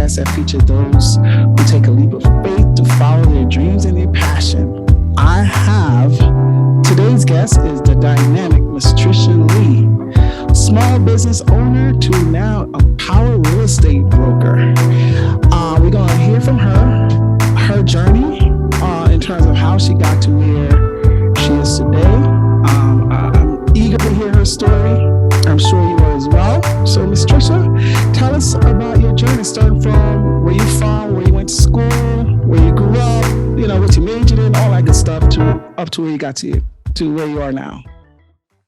podcast that features those who take a leap of faith to follow their dreams and their passion. I have today's guest is the dynamic Miss Tricia Lee, small business owner to now a power real estate broker. We're going to hear from her journey in terms of how she got to where she is today. I'm eager to hear her story. I'm sure you are as well. So, Miss Tricia, tell us about your journey, starting from where you're from, where you went to school, where you grew up, what you majored in, all that good stuff, up to where you got to where you are now.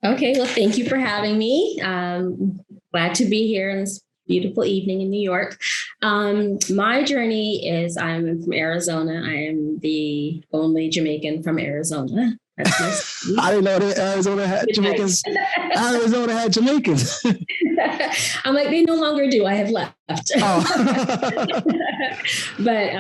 Okay, well, thank you for having me. Glad to be here on this beautiful evening in New York. My journey is I'm from Arizona. I am the only Jamaican from Arizona. That's I didn't know that Arizona had Jamaicans. Arizona had Jamaicans. I'm like, they no longer do. I have left. Oh. But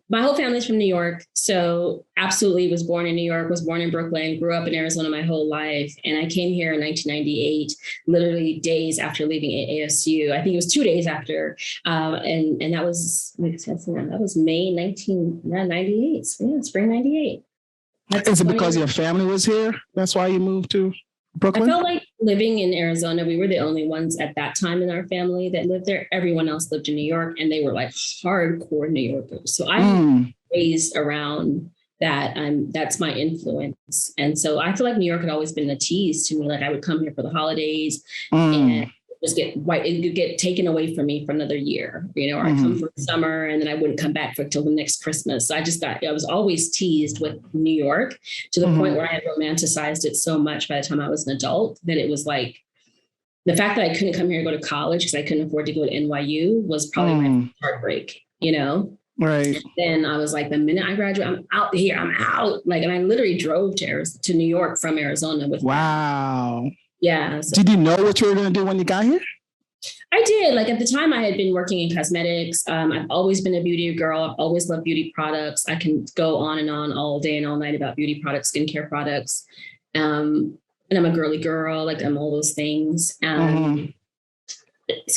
my whole family's from New York. So absolutely was born in New York, was born in Brooklyn, grew up in Arizona my whole life. And I came here in 1998, literally days after leaving ASU. I think it was 2 days after. And that was May 1998. Yeah, spring 98. Is it because your family was here? That's why you moved to Brooklyn? I felt like living in Arizona, we were the only ones at that time in our family that lived there. Everyone else lived in New York, and they were like hardcore New Yorkers. So I'm raised around that. That's my influence. And so I feel like New York had always been a tease to me. Like I would come here for the holidays and just it would get taken away from me for another year, or I'd come for the summer and then I wouldn't come back till the next Christmas. So I was always teased with New York to the point where I had romanticized it so much by the time I was an adult that it was like the fact that I couldn't come here and go to college because I couldn't afford to go to NYU was probably my heartbreak, Right. And then I was like, the minute I graduate, I'm out here, I'm out. Like, and I literally drove to New York from Arizona with Wow. Yeah. So. Did you know what you were going to do when you got here? I did. Like at the time I had been working in cosmetics. I've always been a beauty girl. I've always loved beauty products. I can go on and on all day and all night about beauty products, skincare products. And I'm a girly girl. Like I'm all those things. So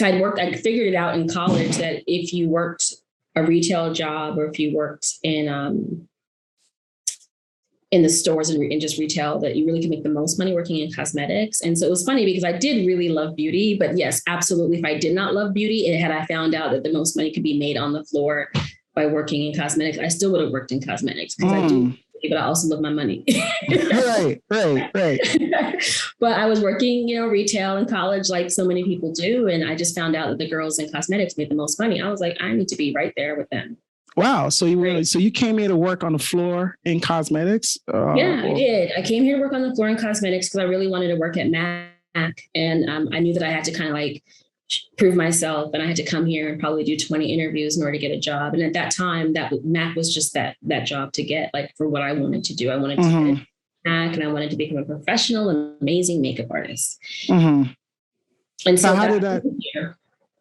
I figured it out in college that if you worked a retail job or if you worked in the stores and just retail, that you really can make the most money working in cosmetics. And so it was funny because I did really love beauty, but yes, absolutely. If I did not love beauty, had I found out that the most money could be made on the floor by working in cosmetics, I still would have worked in cosmetics because I do, but I also love my money. Right. But I was working, retail in college, like so many people do. And I just found out that the girls in cosmetics made the most money. I was like, I need to be right there with them. Wow. So you came here to work on the floor in cosmetics? Yeah, I did. I came here to work on the floor in cosmetics because I really wanted to work at MAC. And I knew that I had to kind of like prove myself and I had to come here and probably do 20 interviews in order to get a job. And at that time, that MAC was just that job to get, like for what I wanted to do. I wanted to get a MAC and I wanted to become a professional and amazing makeup artist. And so how did that...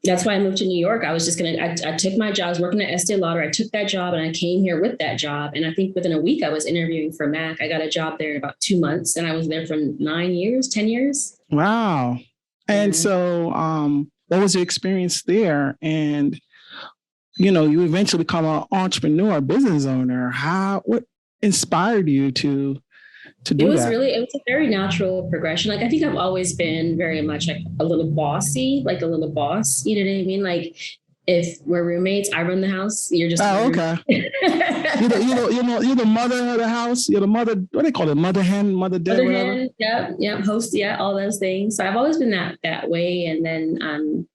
That's why I moved to New York. I was just I took my job. I was working at Estee Lauder. I took that job and I came here with that job. And I think within a week I was interviewing for MAC. I got a job there in about 2 months and I was there for 10 years. Wow. And so what was your experience there? And, you eventually become an entrepreneur, a business owner. What inspired you to do that? It was a very natural progression. Like, I think I've always been very much like a little bossy, like a little boss. You know what I mean? Like if we're roommates, I run the house. You're just okay. You're the mother of the house. You're the mother. What do they call it? Mother hen, mother dead, whatever. Yeah, host. Yeah, all those things. So I've always been that way. And then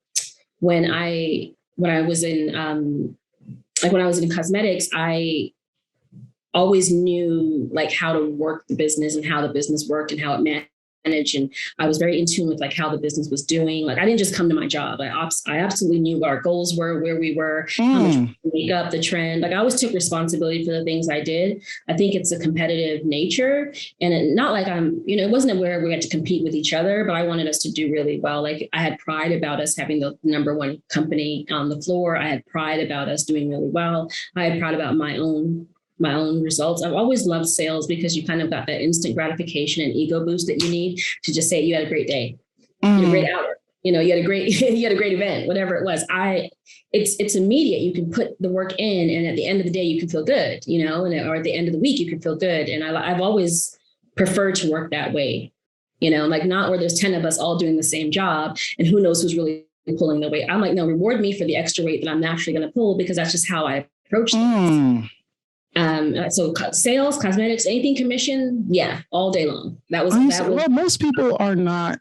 when I was in cosmetics, I always knew like how to work the business and how the business worked and how it managed. And I was very in tune with like how the business was doing. Like I didn't just come to my job. I absolutely knew what our goals were, where we were, how much we could make up the trend. Like I always took responsibility for the things I did. I think it's a competitive nature and not like it wasn't where we had to compete with each other, but I wanted us to do really well. Like I had pride about us having the number one company on the floor. I had pride about us doing really well. I had pride about my own results. I've always loved sales because you kind of got that instant gratification and ego boost that you need to just say you had a great day, you had a great hour, you had a great, you had a great event, whatever it was. It's immediate. You can put the work in, and at the end of the day, you can feel good, or at the end of the week, you can feel good. And I've always preferred to work that way, like not where there's 10 of us all doing the same job and who knows who's really pulling the weight. I'm like, no, reward me for the extra weight that I'm naturally going to pull, because that's just how I approach things. So sales, cosmetics, anything commission, yeah, all day long. Well, most people are not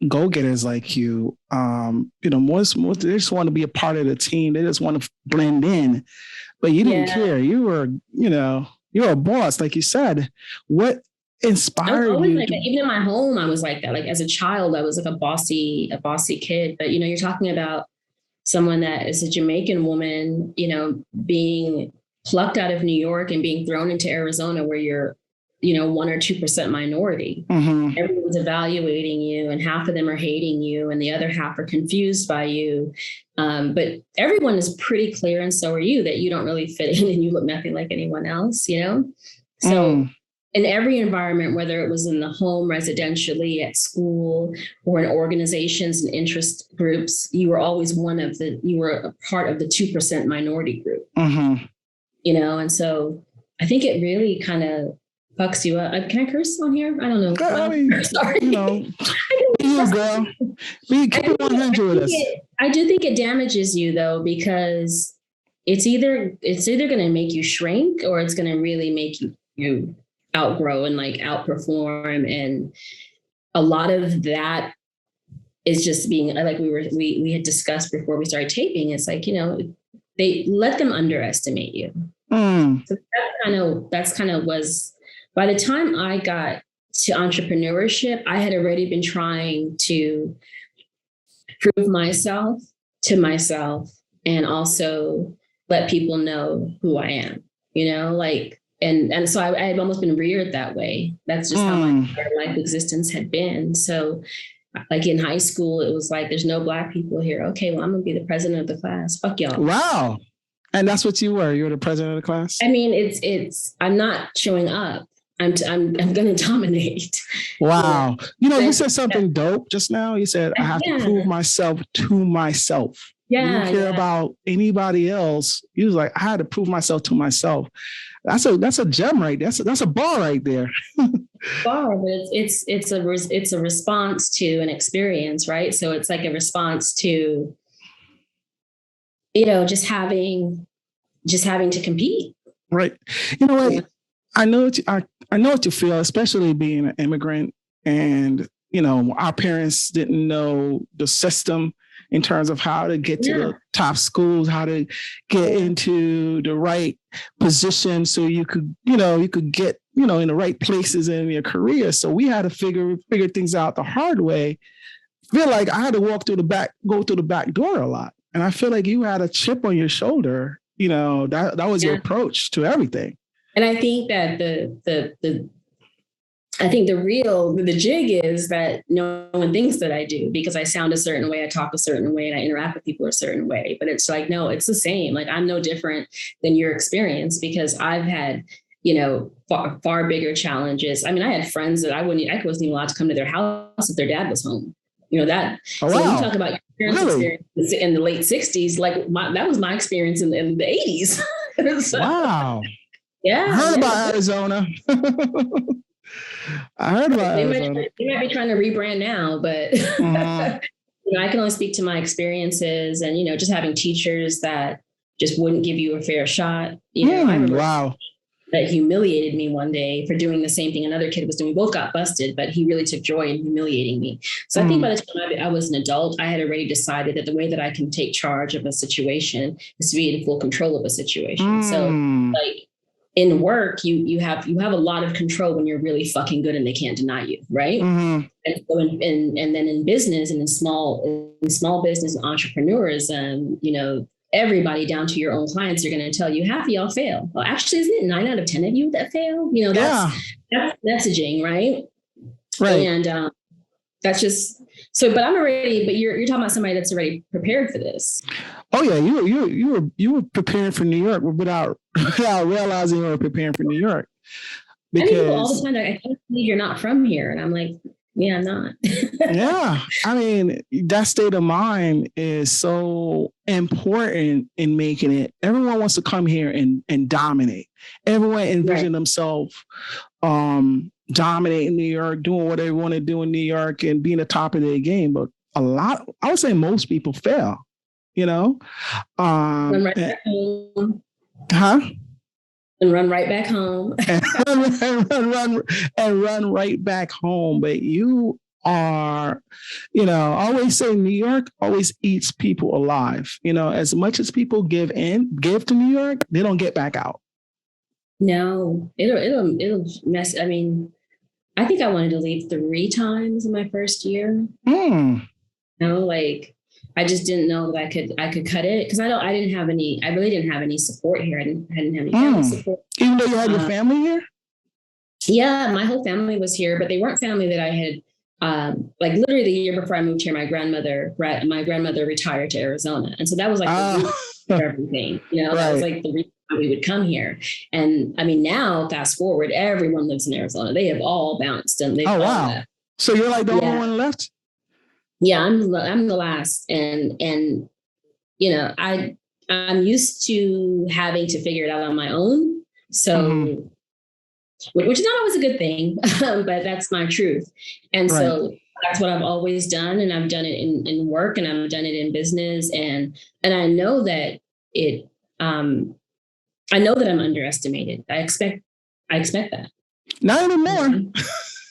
go-getters like you. Most they just want to be a part of the team. They just want to blend in. But you didn't care. You were, you're a boss, like you said. What inspired you? Like even in my home, I was like that. Like as a child, I was like a bossy kid. But you're talking about someone that is a Jamaican woman, being plucked out of New York and being thrown into Arizona, where you're 1 or 2% minority. Mm-hmm. Everyone's evaluating you, and half of them are hating you, and the other half are confused by you. But everyone is pretty clear, and so are you, that you don't really fit in and you look nothing like anyone else, So in every environment, whether it was in the home, residentially, at school, or in organizations and interest groups, you were always you were a part of the 2% minority group, mm-hmm. And so I think it really kind of fucks you up. Can I curse on here? I don't know. Sorry. Girl. Keep it 100 with us. I do think it damages you, though, because it's either going to make you shrink, or it's going to really make you outgrow and like outperform. And a lot of that is just being like we had discussed before we started taping. It's like, they let them underestimate you. So that's kind of was, by the time I got to entrepreneurship, I had already been trying to prove myself to myself, and also let people know who I am, and so I had almost been reared that way. That's just how my entire life existence had been. So like in high school, it was like, there's no Black people here. Okay, well, I'm going to be the president of the class. Fuck y'all. Wow. And that's what you were. You were the president of the class? I mean, I'm not showing up. I'm going to dominate. Wow. You said something dope just now. You said, I have to prove myself to myself. Yeah. You didn't care about anybody else. You was like, I had to prove myself to myself. That's a gem right there. That's a bar right there. Bar, but it's a response to an experience, right? So it's like a response to, just having to compete. Right. You know what? I know what you feel, especially being an immigrant, and our parents didn't know the system in terms of how to get to the top schools, how to get into the right position, so you could get in the right places in your career. So we had to figure things out the hard way. Feel like I had to go through the back door a lot, and I feel like you had a chip on your shoulder. That was your approach to everything. And I think that the jig is that no one thinks that I do, because I sound a certain way, I talk a certain way, and I interact with people a certain way. But it's like, no, it's the same. Like, I'm no different than your experience, because I've had, far bigger challenges. I mean, I had friends that I wasn't even allowed to come to their house if their dad was home. That. Oh, wow. So when you talk about your experience in the late 60s, like that was my experience in the 80s. So, wow. Yeah. I heard about Arizona. They might be trying to rebrand now, but I can only speak to my experiences, and just having teachers that just wouldn't give you a fair shot. I remember that humiliated me one day for doing the same thing another kid was doing. We both got busted, but he really took joy in humiliating me. So I think by the time I was an adult, I had already decided that the way that I can take charge of a situation is to be in full control of a situation. So like, in work, you have a lot of control when you're really fucking good and they can't deny you, right? Mm-hmm. And so and then in business and in small business and entrepreneurism, everybody down to your own clients are going to tell you half of y'all fail. Well, actually, isn't it 9 out of 10 of you that fail? That's messaging, right? Right. And that's just so. But but you're talking about somebody that's already prepared for this. Oh yeah, you were preparing for New York without realizing you were preparing for New York. Because all the time, I can't believe you're not from here, and I'm like, Yeah, I'm not. Yeah. I mean, that state of mind is so important in making it. Everyone wants to come here and dominate. Everyone envision themselves dominating New York, doing what they want to do in New York and being the top of their game. But I would say most people fail, you know? Run right back home. Huh? And run right back home. and run right back home. But you are, I always say New York always eats people alive. As much as people give to New York, they don't get back out. No, it'll mess. I mean, I think I wanted to leave 3 times in my first year. Like I just didn't know that I could cut it because I really didn't have any support here. I didn't have any family support. Even though you had your family here? Yeah, my whole family was here, but they weren't family that I had. Like literally the year before I moved here, my grandmother retired to Arizona, and so that was like the root of everything. That was like the reason why we would come here. And I mean, now fast forward, everyone lives in Arizona. They have all bounced and they've all left. So you're like the only one left? Yeah, I'm the last, and I'm used to having to figure it out on my own. So, which is not always a good thing, but that's my truth. And so that's what I've always done, and I've done it in work, and I've done it in business, and I know that it. I know that I'm underestimated. I expect that. Not anymore.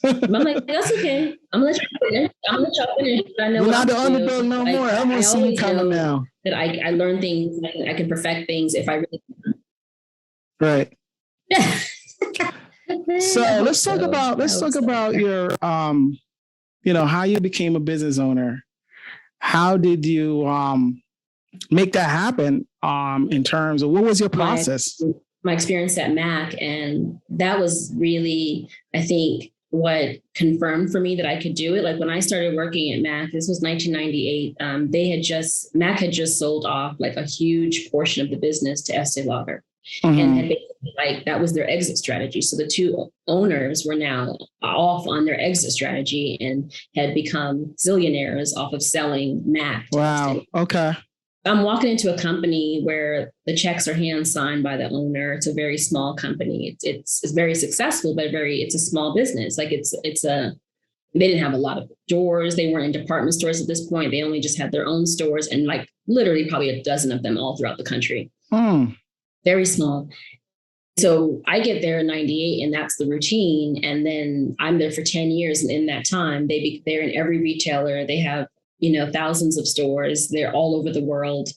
I'm like, that's okay. I'm gonna let you finish. I know you're not the underdog no more. I'm gonna see you coming now. That I learn things. I can perfect things if I really. Right. So let's talk about your how you became a business owner. How did you make that happen? In terms of what was your process? My experience at Mac, and that was really, I think, what confirmed for me that I could do it. Like when I started working at Mac, this was 1998. Mac had just sold off like a huge portion of the business to Estee Lauder, and had basically, like that was their exit strategy. So the 2 owners were now off on their exit strategy and had become zillionaires off of selling Mac. Wow. Okay. I'm walking into a company where the checks are hand signed by the owner. It's a very small company. It's very successful, but it's a small business. Like they didn't have a lot of doors. They weren't in department stores at this point. They only just had their own stores, and like literally probably a dozen of them all throughout the country. Very small. So I get there in 98, and that's the routine. And then I'm there for 10 years. And in that time, they're in every retailer. They have thousands of stores. They're all over the world.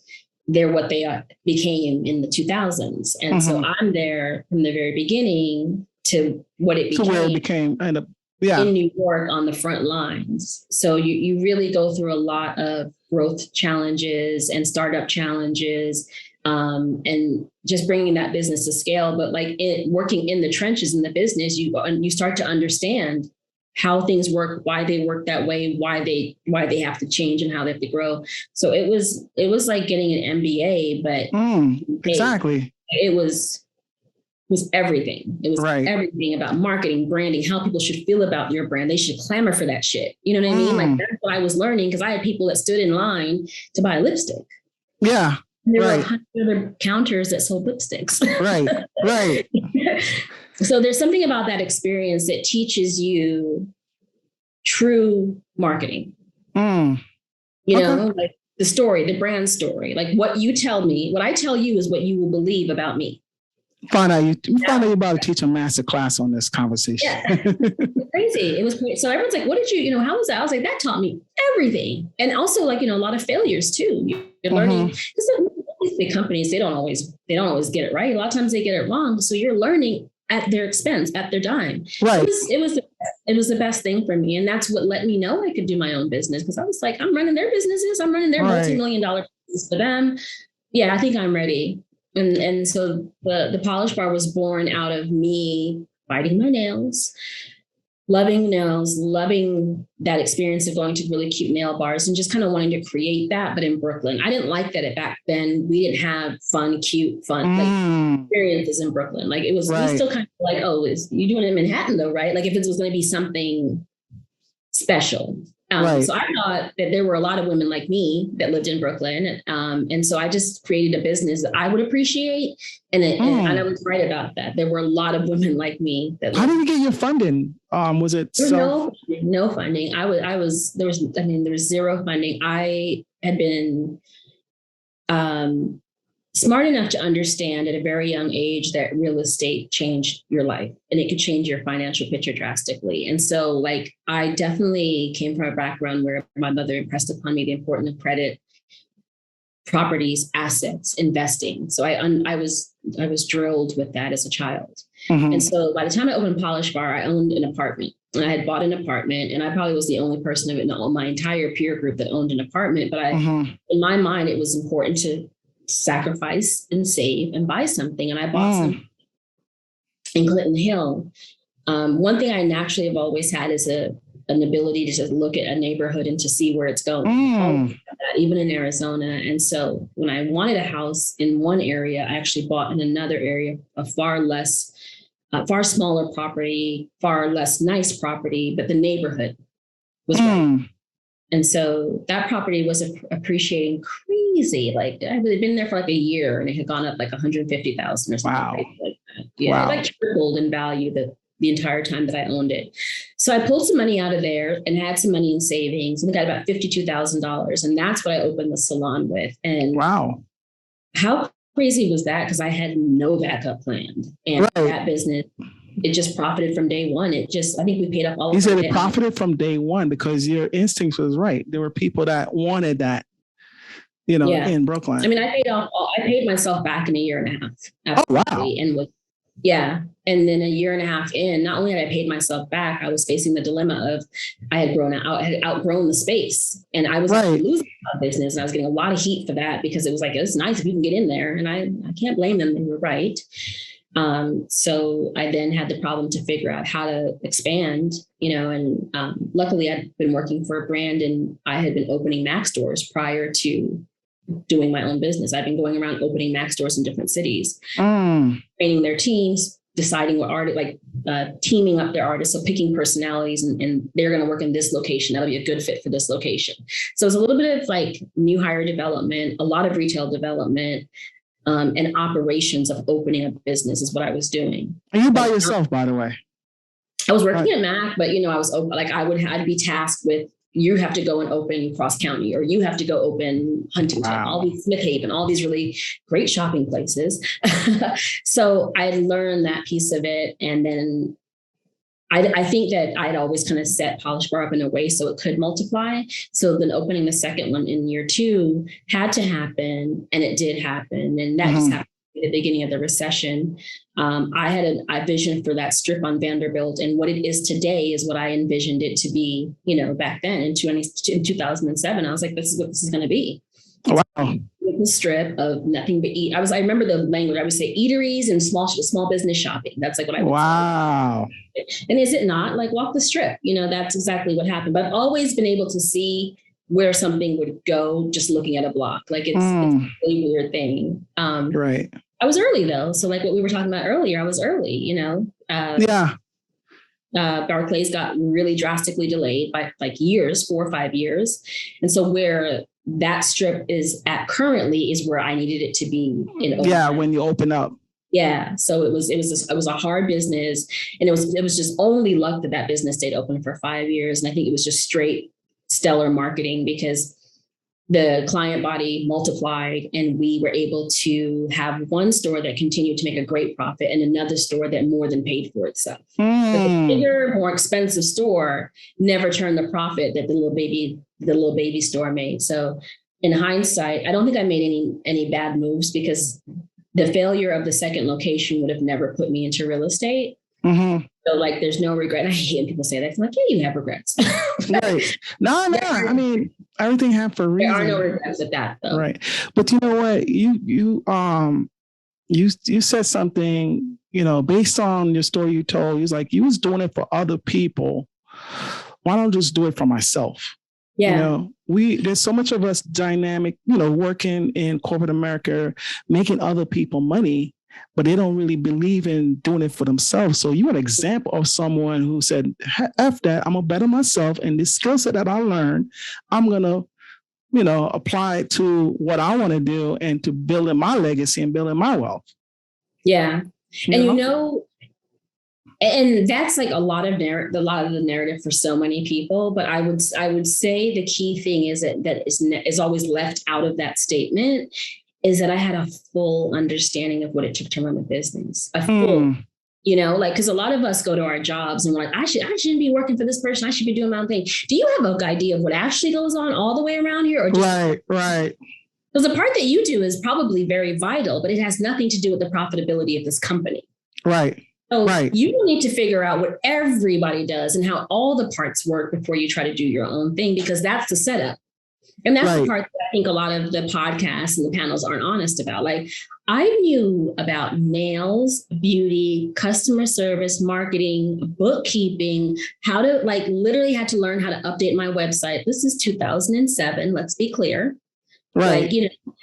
They're what they became in the 2000s. And so I'm there from the very beginning to what it became. To where it became in New York on the front lines. So you really go through a lot of growth challenges and startup challenges, and just bringing that business to scale. But like working in the trenches in the business, you start to understand how things work, why they work that way, why they have to change, and how they have to grow. So it was like getting an MBA, but exactly. It was everything. It was everything about marketing, branding, how people should feel about your brand. They should clamor for that shit. You know what I mean? Like that's what I was learning, because I had people that stood in line to buy lipstick. Yeah. And there were 100 other counters that sold lipsticks. Right. So there's something about that experience that teaches you true marketing. Like the story, the brand story, like what you tell me, what I tell you is what you will believe about me. Find out you're about to teach a master class on this conversation. Yeah. It's crazy. It was crazy. So everyone's like, what did you, how was that? I was like, that taught me everything. And also like, a lot of failures too. You're learning, because these big companies, they don't always get it right. A lot of times they get it wrong. So you're learning at their expense, at their dime. Right. It was the best thing for me. And that's what let me know I could do my own business. Because I was like, I'm running their businesses. I'm running their multi-million-dollar business for them. Yeah, I think I'm ready. And so the Polish Bar was born out of me biting my nails, loving that experience of going to really cute nail bars and just kind of wanting to create that, but in Brooklyn. I didn't like that back then. We didn't have fun like experiences in Brooklyn. Like it was we still kind of like, you doing it in Manhattan though, right? Like if it was going to be something special. Right. So I thought that there were a lot of women like me that lived in Brooklyn. And so I just created a business that I would appreciate. And I was right about that. There were a lot of women like me. How did you get your funding? Was it no funding? There was zero funding. I had been smart enough to understand at a very young age that real estate changed your life and it could change your financial picture drastically. And so like, I definitely came from a background where my mother impressed upon me the importance of credit, properties, assets, investing. So I was drilled with that as a child. Mm-hmm. And so by the time I opened Polish Bar, I owned an apartment. And I had bought an apartment, and I probably was the only person in my entire peer group that owned an apartment. But in my mind, it was important to sacrifice and save and buy something. And I bought some in Clinton Hill. One thing I naturally have always had is an ability to just look at a neighborhood and to see where it's going, even in Arizona. And so when I wanted a house in one area, I actually bought in another area, a far smaller property, far less nice property, but the neighborhood was right. And so that property was appreciating crazy. Like I had been there for like a year and it had gone up like 150,000 or something. Wow. Like that. Yeah, wow. It like tripled in value the entire time that I owned it. So I pulled some money out of there and had some money in savings and got about $52,000. And that's what I opened the salon with. And wow, how crazy was that? Because I had no backup plan. And that business, it just profited from day one. I think we paid up all of it. You said it profited from day one because your instinct was right. There were people that wanted that, in Brooklyn. I mean, I paid myself back in a year and a half. Absolutely. Oh, wow. And then a year and a half in, not only had I paid myself back, I was facing the dilemma of I had outgrown the space and I was losing my business. And I was getting a lot of heat for that because it was like, it's nice if you can get in there. And I can't blame them. They were right. So I then had the problem to figure out how to expand, and luckily I'd been working for a brand and I had been opening Mac stores prior to doing my own business. I've been going around opening Mac stores in different cities, training their teams, deciding what teaming up their artists. So picking personalities and they're going to work in this location. That'll be a good fit for this location. So it's a little bit of like new hire development, a lot of retail development, and operations of opening a business is what I was doing. Are you by yourself, by the way? I was working at Mac, but I was like, I'd be tasked with, you have to go and open Cross County, or you have to go open Huntington, all these Smith Haven, all these really great shopping places. So I learned that piece of it. And then I think that I'd always kind of set Polish Bar up in a way so it could multiply. So then opening the second one in year 2 had to happen, and it did happen. And that just happened at the beginning of the recession. I had a vision for that strip on Vanderbilt, and what it is today is what I envisioned it to be, back then in 2007. I was like, this is what this is going to be. Wow. The strip of nothing but eat. I remember the language. I would say eateries and small business shopping. That's like what I would say. Wow. And is it not like walk the strip? That's exactly what happened. But I've always been able to see where something would go just looking at a block. Like it's a really weird thing. Right. I was early though. So like what we were talking about earlier, I was early, Barclays got really drastically delayed by like years, 4 or 5 years. And so where that strip is at currently is where I needed it to be. When you open up. Yeah. So it was a hard business, and it was just only luck that business stayed open for 5 years. And I think it was just straight stellar marketing because the client body multiplied and we were able to have one store that continued to make a great profit and another store that more than paid for itself. But the bigger, more expensive store never turned the profit that the little baby store made. So in hindsight, I don't think I made any bad moves because the failure of the second location would have never put me into real estate. Mm-hmm. So like, there's no regret. I hate when people say that. I'm like, yeah, you have regrets. Right. No. I mean, everything happened for a reason. There are no regrets at that, though. Right. But you know what? You said something, based on your story you told. You was like, you was doing it for other people. Why don't I just do it for myself? Yeah. There's so much of us dynamic, working in corporate America, making other people money. but they don't really believe in doing it for themselves. So you're an example of someone who said, F that, I'm going to better myself. And this skill set that I learned, I'm going to, apply it to what I want to do and to building my legacy and building my wealth. Yeah. And that's like a lot of the narrative for so many people. But I would say the key thing is that is always left out of that statement is that I had a full understanding of what it took to run a business. A full, because a lot of us go to our jobs and we're like, I shouldn't be working for this person. I should be doing my own thing. Do you have an idea of what actually goes on all the way around here? Or just right. Because the part that you do is probably very vital, but it has nothing to do with the profitability of this company. Right. So you need to figure out what everybody does and how all the parts work before you try to do your own thing, because that's the setup. And that's the part that I think a lot of the podcasts and the panels aren't honest about. Like, I knew about nails, beauty, customer service, marketing, bookkeeping, how to literally had to learn how to update my website. This is 2007. Let's be clear. Right.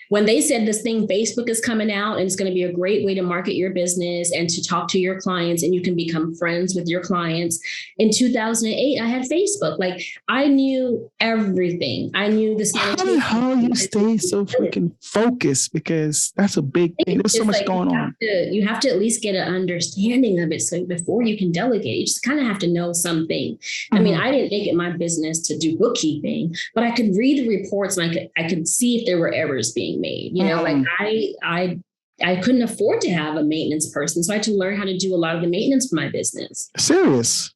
When they said this thing, Facebook is coming out and it's going to be a great way to market your business and to talk to your clients and you can become friends with your clients. In 2008, I had Facebook. Like, I knew everything. I knew this. How you stay so freaking focused? Because that's a big thing. There's so much going on. You have to at least get an understanding of it. So before you can delegate, you just kind of have to know something. I mean, I didn't make it my business to do bookkeeping, but I could read the reports and I could see if there were errors being made. I couldn't afford to have a maintenance person, so I had to learn how to do a lot of the maintenance for my business. Serious?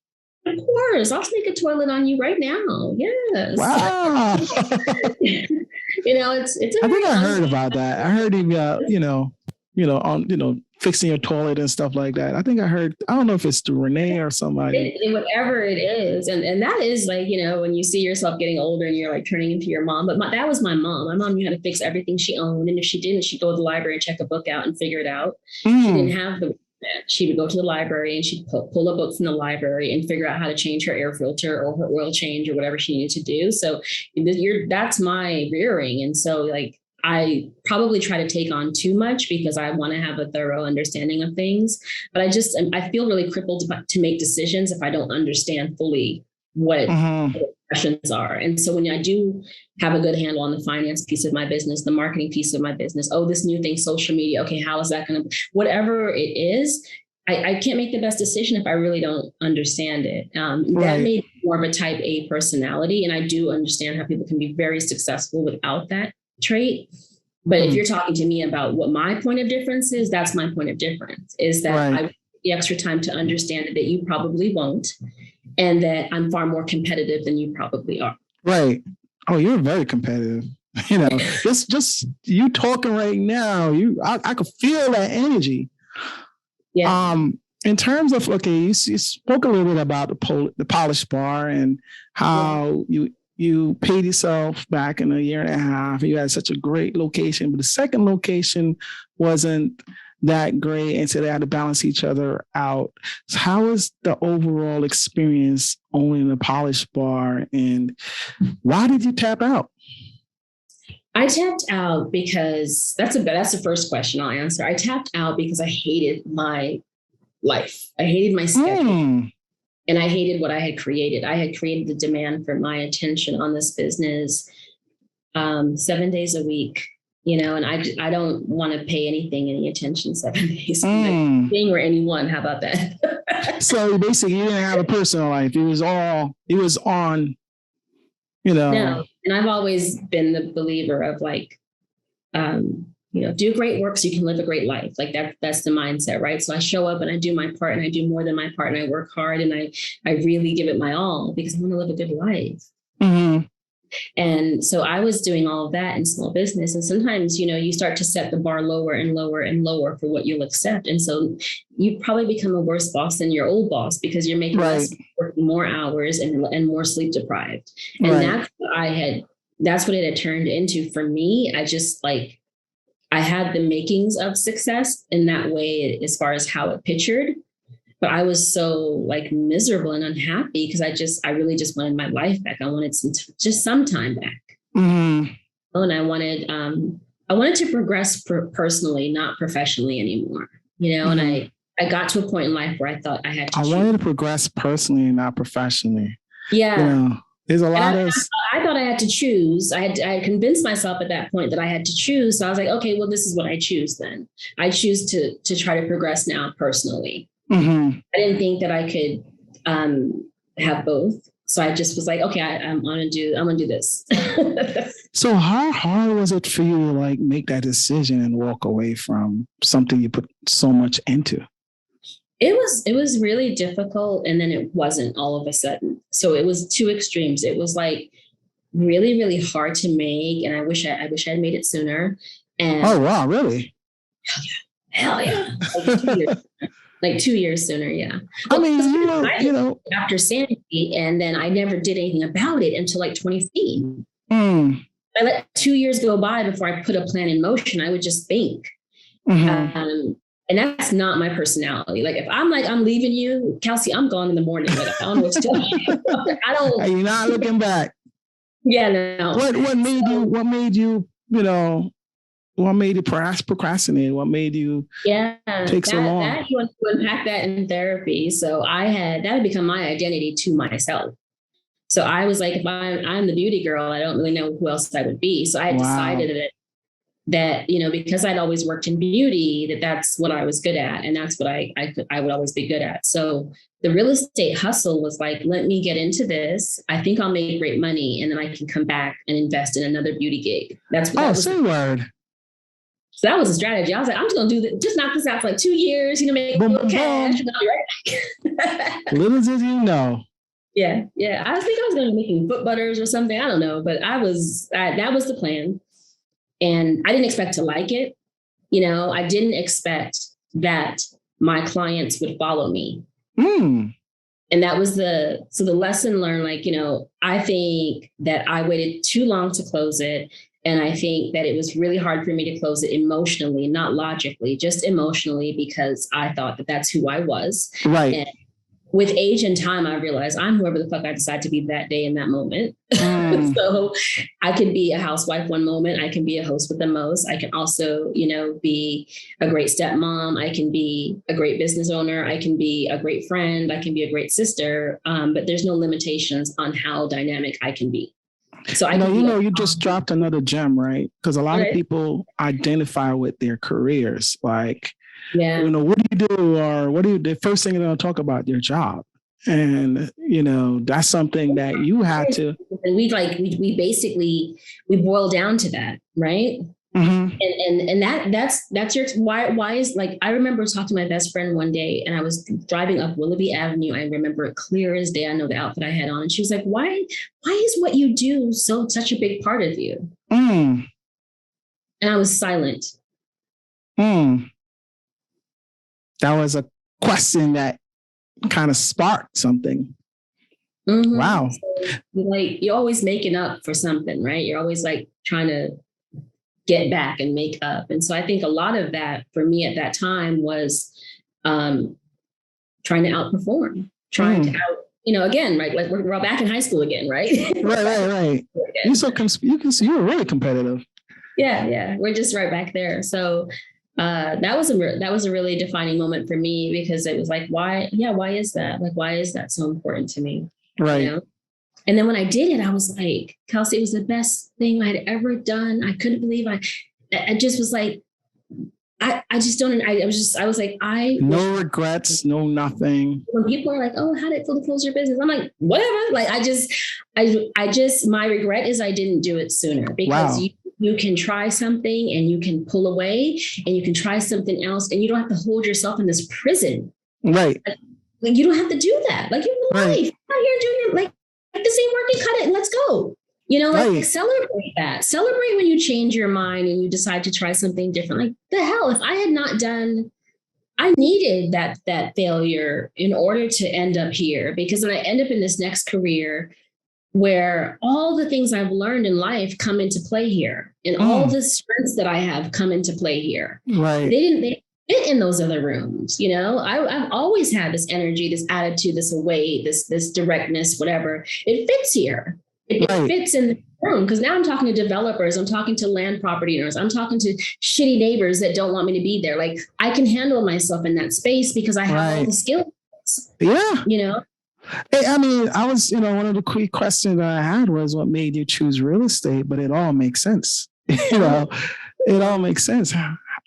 Of course, I'll sneak a toilet on you right now. Yes. Wow. It's. I think I heard about that. I heard him, on fixing your toilet and stuff like that. I think I heard. I don't know if it's through Renee or somebody. Whatever it is, and that is like, when you see yourself getting older and you're like turning into your mom. But that was my mom. My mom knew how to fix everything she owned, and if she didn't, she'd go to the library and check a book out and figure it out. She didn't have she would go to the library and she'd pull a book from the library and figure out how to change her air filter or her oil change or whatever she needed to do. So that's my rearing. And so I probably try to take on too much because I want to have a thorough understanding of things. But I feel really crippled to make decisions if I don't understand fully what the questions are. And so when I do have a good handle on the finance piece of my business, the marketing piece of my business, this new thing, social media, okay, how is that going to, whatever it is, I can't make the best decision if I really don't understand it. That made me more of a type A personality. And I do understand how people can be very successful without that trait. But if you're talking to me about what my point of difference is, that's my point of difference, is that I take the extra time to understand it that you probably won't, and that I'm far more competitive than you probably are. Right. Oh, you're very competitive. Just you talking right now, I could feel that energy. Yeah. In terms of, you spoke a little bit about the polished bar and how you paid yourself back in a year and a half. You had such a great location, but the second location wasn't that great, and so they had to balance each other out. So how was the overall experience owning the polished bar, and why did you tap out? I tapped out because that's the first question I'll answer. I tapped out because I hated my life. I hated my schedule. And I hated what I had created. I had created the demand for my attention on this business 7 days a week, and I don't want to pay any attention 7 days a week or anyone. How about that? So basically you didn't have a personal life. It was on, No. And I've always been the believer of do great work so you can live a great life. Like that's the mindset, right? So I show up and I do my part and I do more than my part and I work hard and I really give it my all because I want to live a good life. And so I was doing all of that in small business. And sometimes, you start to set the bar lower and lower and lower for what you'll accept. And so you probably become a worse boss than your old boss because you're making less, working more hours and more sleep deprived. And that's what it had turned into for me. I had the makings of success in that way as far as how it pictured, but I was so miserable and unhappy because I really just wanted my life back. I wanted some time back. And I wanted to progress personally, not professionally anymore. and I got to a point in life where I thought I had to choose. wanted to progress personally and not professionally. Yeah. There's a lot of... I thought I had to choose. I had convinced myself at that point that I had to choose. So I was like, okay, well, this is what I choose then. I choose to try to progress now personally. I didn't think that I could have both. So I just was like, okay, I'm gonna do this. So how hard was it for you to like make that decision and walk away from something you put so much into? It was really difficult, and then it wasn't all of a sudden. So it was two extremes. It was like really, really hard to make, and I wish I had made it sooner. And oh wow, really? Hell yeah! Like 2 years sooner, yeah. Well, I mean, after Sandy, and then I never did anything about it until like 2015. I let 2 years go by before I put a plan in motion. I would just think. And that's not my personality. Like if I'm like, I'm leaving you, Kelsey, I'm gone in the morning. Like, I don't know what to tell you. I don't. You're not looking back. Yeah, no. What made you procrastinate? What made you take so long? That you want to unpack that in therapy. So that had become my identity to myself. So I was like, if I'm the beauty girl, I don't really know who else I would be. So I decided that because I'd always worked in beauty, that's what I was good at. And that's what I would always be good at. So the real estate hustle was like, let me get into this. I think I'll make great money. And then I can come back and invest in another beauty gig. Say word. So that was a strategy. I was like, I'm just going to do this, just knock this out for like 2 years, make a little cash, and I'll be right back. Little did you know. Yeah. I think I was going to be making foot butters or something. I don't know, but that was the plan. And I didn't expect to like it. I didn't expect that my clients would follow me. And that was the lesson learned. Like, I think that I waited too long to close it. And I think that it was really hard for me to close it emotionally, not logically, just emotionally, because I thought that that's who I was. Right. And with age and time, I realized I'm whoever the fuck I decide to be that day in that moment. So I could be a housewife one moment. I can be a host with the most. I can also, be a great stepmom. I can be a great business owner. I can be a great friend. I can be a great sister. But there's no limitations on how dynamic I can be. So you just dropped another gem, right? Because a lot of people identify with their careers. Like, what do you do? Or the first thing they're going to talk about their job. And, that's something that you had to. And we basically boil down to that. Right. And that's your, why is like, I remember talking to my best friend one day and I was driving up Willoughby Avenue. I remember it clear as day. I know the outfit I had on. And she was like, why is what you do such a big part of you? And I was silent. That was a question that kind of sparked something. Wow. So, you're always making up for something, right? You're always like trying to get back and make up. And so I think a lot of that for me at that time was trying to outperform, trying to again, right? Like we're all back in high school again, right? Right. You're really competitive. Yeah. We're just right back there. So that was a really defining moment for me because it was like, why is that? Like, why is that so important to me? Right. And then when I did it, I was like, Kelsey, it was the best thing I'd ever done. I couldn't believe I just was like, I was like, no regrets, no nothing. When people are like, oh, how did it feel to close your business? I'm like, whatever. Like, I just, my regret is I didn't do it sooner because you can try something and you can pull away and you can try something else and you don't have to hold yourself in this prison. Right. Like you don't have to do that. Like you have a life. You're out here doing like this ain't working, cut it. Let's go. Like celebrate that. Celebrate when you change your mind and you decide to try something different. Like the hell, if I had not done, I needed that failure in order to end up here because then I end up in this next career where all the things I've learned in life come into play here and all the strengths that I have come into play here. Right. They fit in those other rooms. I've always had this energy, this attitude, this away, this directness, whatever. It fits here. It fits in room, because now I'm talking to developers, I'm talking to land property owners, I'm talking to shitty neighbors that don't want me to be there. Like, I can handle myself in that space because I have all the skills. Yeah. You know? I mean, I was, one of the quick questions that I had was what made you choose real estate, but it all makes sense. It all makes sense.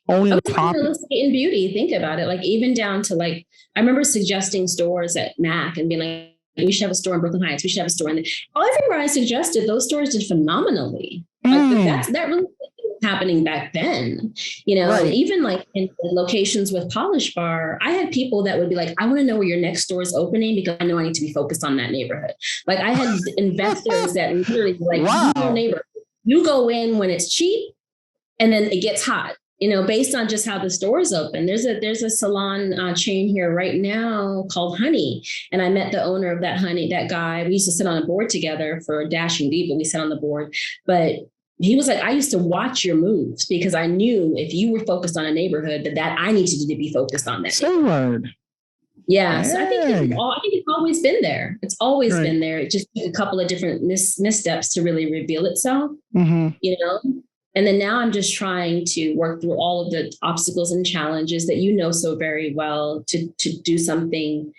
Owning a property. Real estate and beauty. Think about it. Like, even down to like, I remember suggesting stores at Mac and being like, we should have a store in Brooklyn Heights. We should have a store in everywhere I suggested. Those stores did phenomenally. Like, that really was happening back then, Right. And even like in locations with Polish Bar, I had people that would be like, I want to know where your next store is opening because I know I need to be focused on that neighborhood. Like, I had investors that literally were like, wow. Neighborhood, you go in when it's cheap and then it gets hot. Based on just how the stores open. There's a salon chain here right now called Honey. And I met the owner of that guy. We used to sit on a board together for Dashing Diva. We sat on the board, but he was like, I used to watch your moves because I knew if you were focused on a neighborhood that I needed to be focused on that. So hard. Yeah. So I think it's always been there. It's always been there. It just took a couple of different missteps to really reveal itself, And then now I'm just trying to work through all of the obstacles and challenges that so very well to do something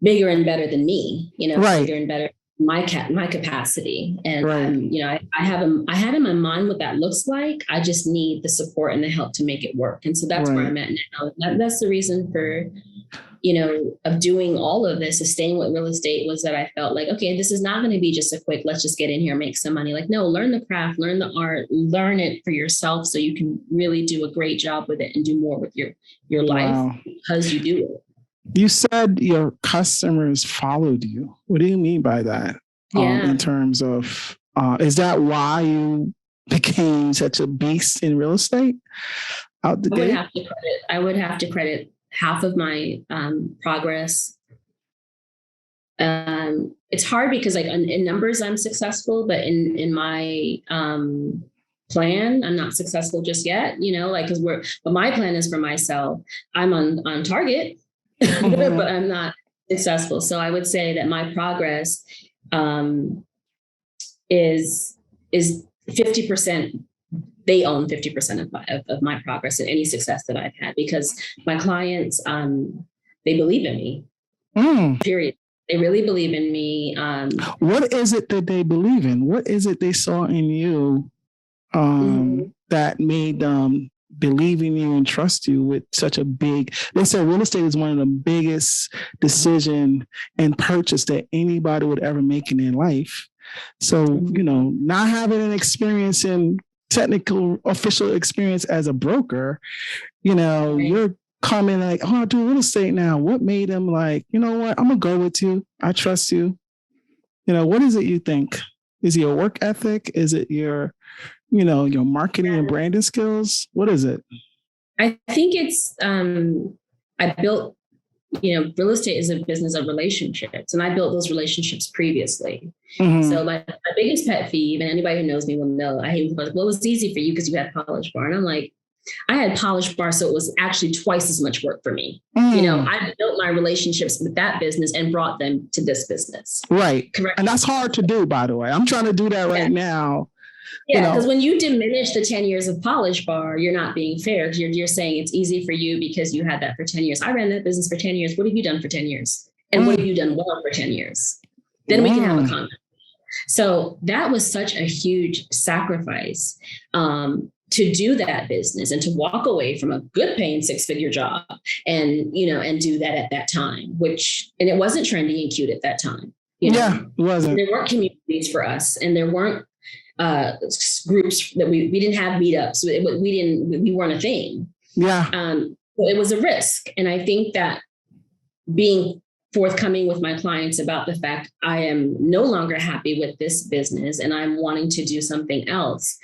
bigger and better than me, bigger and better my capacity. And I have in my mind what that looks like. I just need the support and the help to make it work. And so that's where I'm at now. That's the reason for of doing all of this, of staying with real estate, was that I felt like, okay, this is not going to be just a quick, let's just get in here and make some money. Like, no, learn the craft, learn the art, learn it for yourself so you can really do a great job with it and do more with your life because you do it. You said your customers followed you. What do you mean by that? In terms of, is that why you became such a beast in real estate out the gate? I would have to credit half of my progress. It's hard because like in numbers I'm successful, but in my plan I'm not successful just yet. But my plan is for myself. I'm on target, but I'm not successful. So I would say that my progress is 50%. They own 50% of my progress and any success that I've had, because my clients, they believe in me, period. They really believe in me. What is it that they believe in? What is it they saw in you that made them believe in you and trust you with such a big, they said real estate is one of the biggest decision and purchase that anybody would ever make in their life. So, not having an experience in technical official experience as a broker, you're coming like, oh, I do real estate now. What made them like, you know what? I'm gonna go with you. I trust you. What is it you think? Is it your work ethic? Is it your marketing and branding skills? What is it? I think it's, I built, real estate is a business of relationships, and I built those relationships previously. So my biggest pet peeve, and anybody who knows me will know, I hate, well, it was easy for you because you had Polish Bar. And I'm like, I had Polish Bar, so it was actually twice as much work for me. I built my relationships with that business and brought them to this business. Right. Correct. And that's hard to do, by the way. I'm trying to do that right now. Yeah, because when you diminish the 10 years of Polish Bar, you're not being fair, because you're saying it's easy for you because you had that for 10 years. I ran that business for 10 years. What have you done for 10 years? And what have you done well for 10 years? Then we can have a conversation. So that was such a huge sacrifice to do that business and to walk away from a good paying 6-figure job and do that at that time, and it wasn't trendy and cute at that time. It wasn't. There weren't communities for us, and there weren't groups that we didn't have meetups. We weren't a thing. Yeah. So it was a risk. And I think that being forthcoming with my clients about the fact I am no longer happy with this business and I'm wanting to do something else,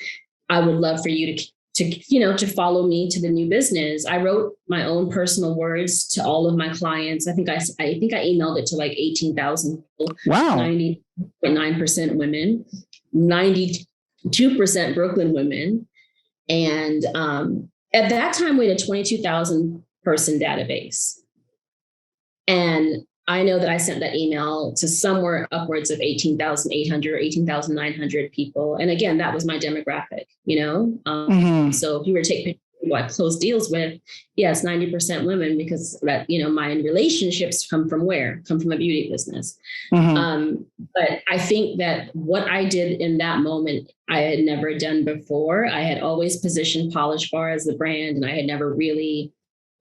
I would love for you to follow me to the new business. I wrote my own personal words to all of my clients. I think I emailed it to like 18,000 people. Wow. 90.9% women, 92% Brooklyn women. And at that time, we had a 22,000 person database. And I know that I sent that email to somewhere upwards of 18,800 or 18,900 people. And again, that was my demographic, So if you were to take pictures of what I closed deals with, yes, 90% women, because that, my relationships come from where? Come from a beauty business. But I think that what I did in that moment, I had never done before. I had always positioned Polish Bar as the brand, and I had never really,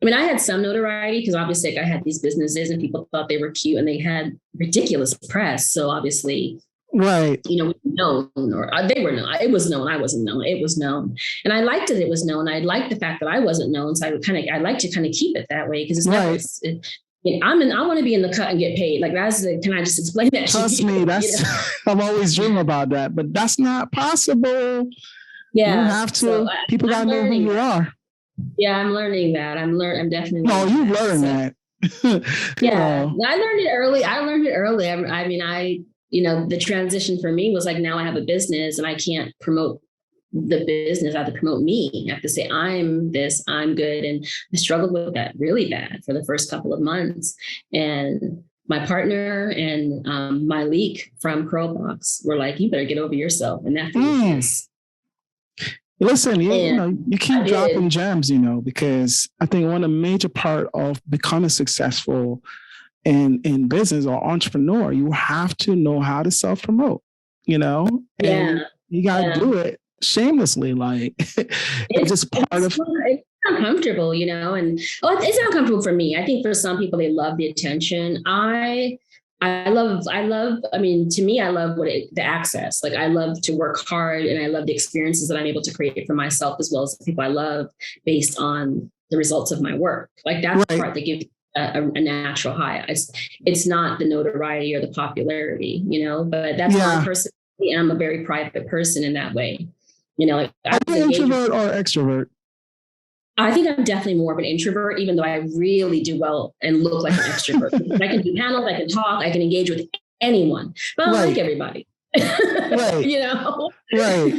I had some notoriety because obviously I had these businesses and people thought they were cute and they had ridiculous press. So obviously, right. We were known, or they were known. It was known. I wasn't known. It was known. And I liked it. It was known. I liked the fact that I wasn't known. So I like to kind of keep it that way because it's never, I want to be in the cut and get paid. Like can I just explain that? Trust me, that's, I've always dreamed about that, but that's not possible. Yeah. You have to, people got to know who you are. Yeah, I'm learning that. I'm definitely. No, you've learned that. Yeah, I learned it early. The transition for me was like, now I have a business and I can't promote the business. I have to promote me. I have to say, I'm this, I'm good. And I struggled with that really bad for the first couple of months. And my partner and my leak from Curlbox were like, you better get over yourself. And that's business. Listen, you keep dropping gems, because I think one of the major part of becoming successful in business or entrepreneur, you have to know how to self-promote, and you got to do it shamelessly. Like it's just part of it's uncomfortable, and it's uncomfortable for me. I think for some people, they love the attention. I love, to me, I love the access. Like I love to work hard and I love the experiences that I'm able to create for myself as well as the people I love based on the results of my work. Like that's the part that gives a natural high. It's not the notoriety or the popularity, but that's my personality. And I'm a very private person in that way. Like are you an introvert or extrovert? I think I'm definitely more of an introvert, even though I really do well and look like an extrovert. I can do panels, I can talk, I can engage with anyone, but I don't like everybody. Right. Right.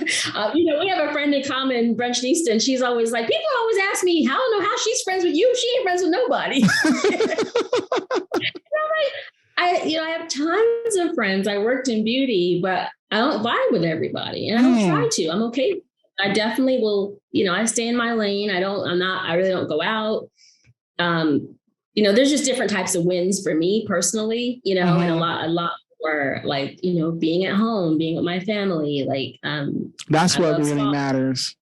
We have a friend in common, Brunchnista, and she's always like, people always ask me, I don't know how she's friends with you. She ain't friends with nobody. I have tons of friends. I worked in beauty, but I don't vibe with everybody, and I don't try to. I'm okay. I definitely will, I stay in my lane. I really don't go out. There's just different types of wins for me personally, and a lot more like, being at home, being with my family, like, that's what really matters.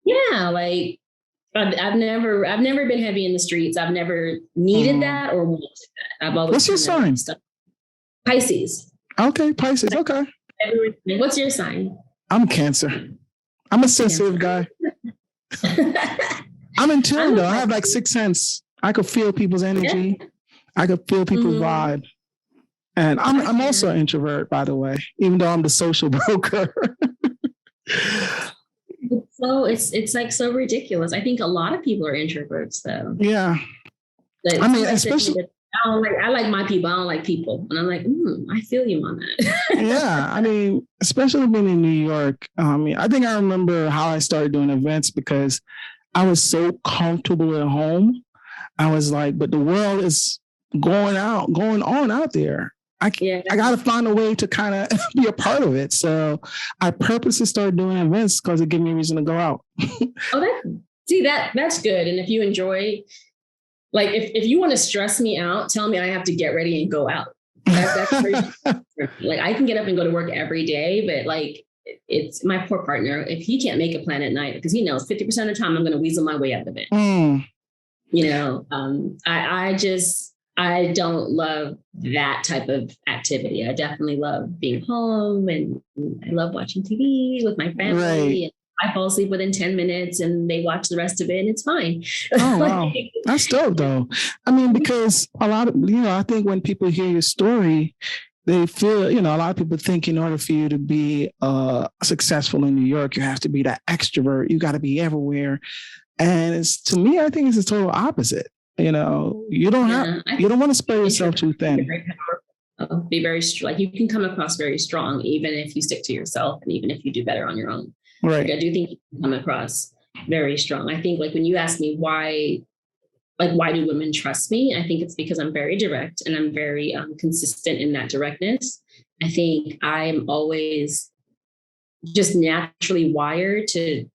Yeah. Like I've never been heavy in the streets. I've never needed that or wanted that. I've always. What's your sign? Pisces. Okay. Pisces. Okay. What's your sign? I'm Cancer. I'm a sensitive guy. I'm in tune though. I have like sixth sense. I could feel people's energy. Yeah. I could feel people's vibe. And I'm also an introvert, by the way, even though I'm the social broker. So it's like so ridiculous. I think a lot of people are introverts though. Yeah. Especially. I like my people. I don't like people. And I'm like, I feel you on that. Yeah. Especially being in New York. I think I remember how I started doing events because I was so comfortable at home. I was like, but the world is going on out there. I got to find a way to kind of be a part of it. So I purposely started doing events because it gave me a reason to go out. That's good. And if you enjoy, like, if you want to stress me out, tell me I have to get ready and go out. That's crazy. Like, I can get up and go to work every day, but like, it's my poor partner. If he can't make a plan at night, because he knows 50% of the time I'm going to weasel my way out of it. I don't love that type of activity. I definitely love being home and I love watching TV with my family. Right. I fall asleep within 10 minutes and they watch the rest of it and it's fine. Oh, wow. That's dope though. Because a lot of, I think when people hear your story, they feel, a lot of people think in order for you to be successful in New York, you have to be that extrovert. You got to be everywhere. And to me, I think it's the total opposite. You don't want to spread yourself too thin. Be very like you can come across very strong, even if you stick to yourself and even if you do better on your own. Right. Like, I do think you can come across very strong. I think like when you ask me why like, why do women trust me? I think it's because I'm very direct and I'm very consistent in that directness. I think I'm always just naturally wired to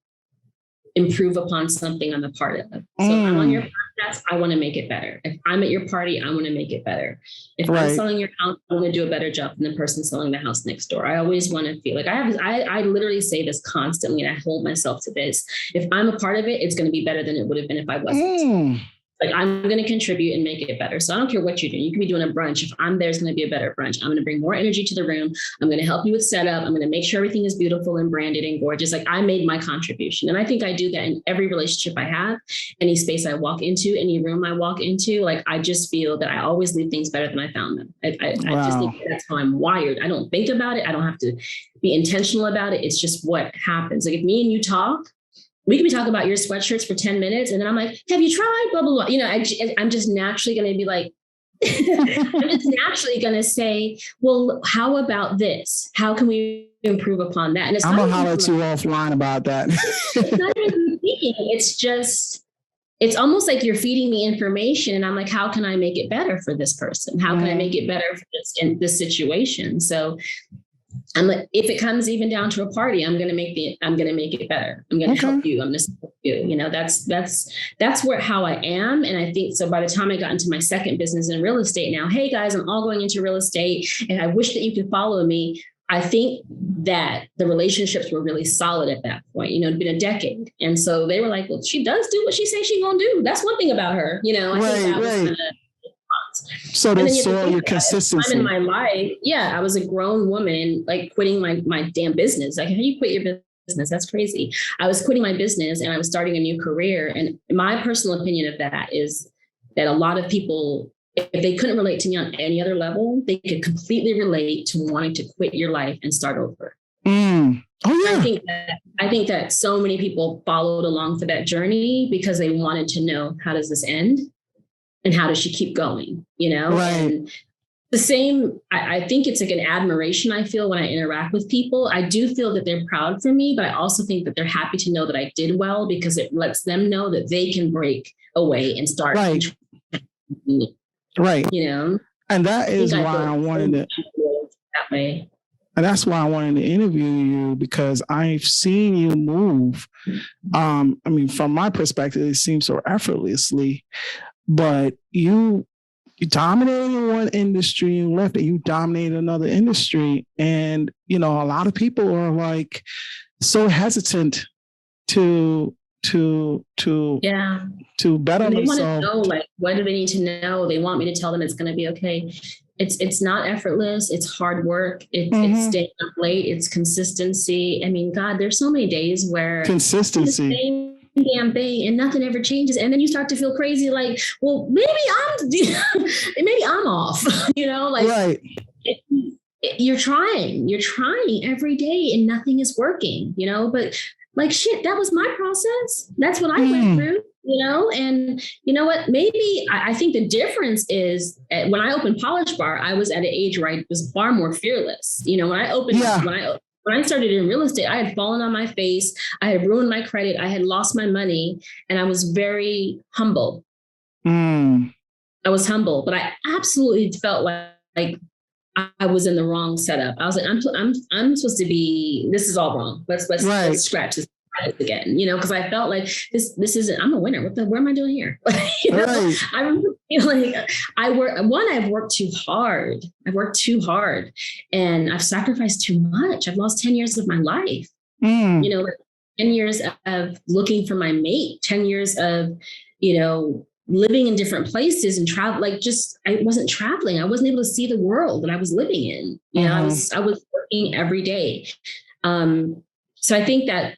improve upon something I'm a part of. So if I'm on your podcast, I want to make it better. If I'm at your party, I want to make it better. If I'm selling your house, I want to do a better job than the person selling the house next door. I always want to feel like I literally say this constantly, and I hold myself to this. If I'm a part of it, it's going to be better than it would have been if I wasn't. Like, I'm going to contribute and make it better. So I don't care what you're doing. You can be doing a brunch. If I'm there, it's going to be a better brunch. I'm going to bring more energy to the room. I'm going to help you with setup. I'm going to make sure everything is beautiful and branded and gorgeous. Like, I made my contribution. And I think I do that in every relationship I have, any space I walk into, any room I walk into. Like, I just feel that I always leave things better than I found them. I just think that's how I'm wired. I don't think about it. I don't have to be intentional about it. It's just what happens. Like, if me and you talk, we could be talking about your sweatshirts for 10 minutes. And then I'm like, have you tried blah, blah, blah. You know, I'm just naturally going to be like, I'm just naturally going to say, well, how about this? How can we improve upon that? And it's I'm going to holler at you offline about that. It's not even speaking. It's just, it's almost like you're feeding me information. And I'm like, how can I make it better for this person? How can I make it better for this situation? So I'm like, if it comes even down to a party, I'm going to make it better. I'm going to help you. I'm going to support you. You know, that's how I am. And I think so by the time I got into my second business in real estate now, hey guys, I'm all going into real estate and I wish that you could follow me. I think that the relationships were really solid at that point. You know, it'd been a decade. And so they were like, well, she does do what she says she's going to do. That's one thing about her. You know, I think that was kind of. So they saw your consistency. In my life, yeah, I was a grown woman, like quitting my damn business. Like, how do you quit your business? That's crazy. I was quitting my business and I was starting a new career. And my personal opinion of that is that a lot of people, if they couldn't relate to me on any other level, they could completely relate to wanting to quit your life and start over. Oh yeah. I think that so many people followed along for that journey because they wanted to know, how does this end? And how does she keep going? You know, and the same, I think it's like an admiration I feel when I interact with people. I do feel that they're proud for me, but I also think that they're happy to know that I did well because it lets them know that they can break away and start. Right. You know, and that is why I wanted to. That way. And that's why I wanted to interview you, because I've seen you move. I mean, from my perspective, it seems so effortlessly. But you dominated one industry and left it. You dominated another industry. And, you know, a lot of people are like so hesitant to bet on themselves. They want to know, like, what do they need to know? They want me to tell them it's going to be okay. It's not effortless. It's hard work. It's staying up late. It's consistency. I mean, God, there's so many days where consistency. Damn thing and nothing ever changes, and then you start to feel crazy, like, well, maybe I'm off. You know, like, right. You're trying every day and nothing is working, you know, but like, shit, that was my process. That's what I went through, you know. And you know what, maybe I think the difference is when I opened Polish Bar, I was at an age where I was far more fearless. You know, when I started in real estate, I had fallen on my face. I had ruined my credit. I had lost my money, and I was very humble. I was humble, but I absolutely felt like I was in the wrong setup. I was like, I'm supposed to be. This is all wrong. Let's scratch this again. You know, because I felt like this isn't. I'm a winner. What am I doing here? You know? Right. I feel like I've worked too hard. And I've sacrificed too much. I've lost 10 years of my life. You know, 10 years of looking for my mate, 10 years of, you know, living in different places and travel. Like, I wasn't traveling. I wasn't able to see the world that I was living in. You know, I was working every day. So I think that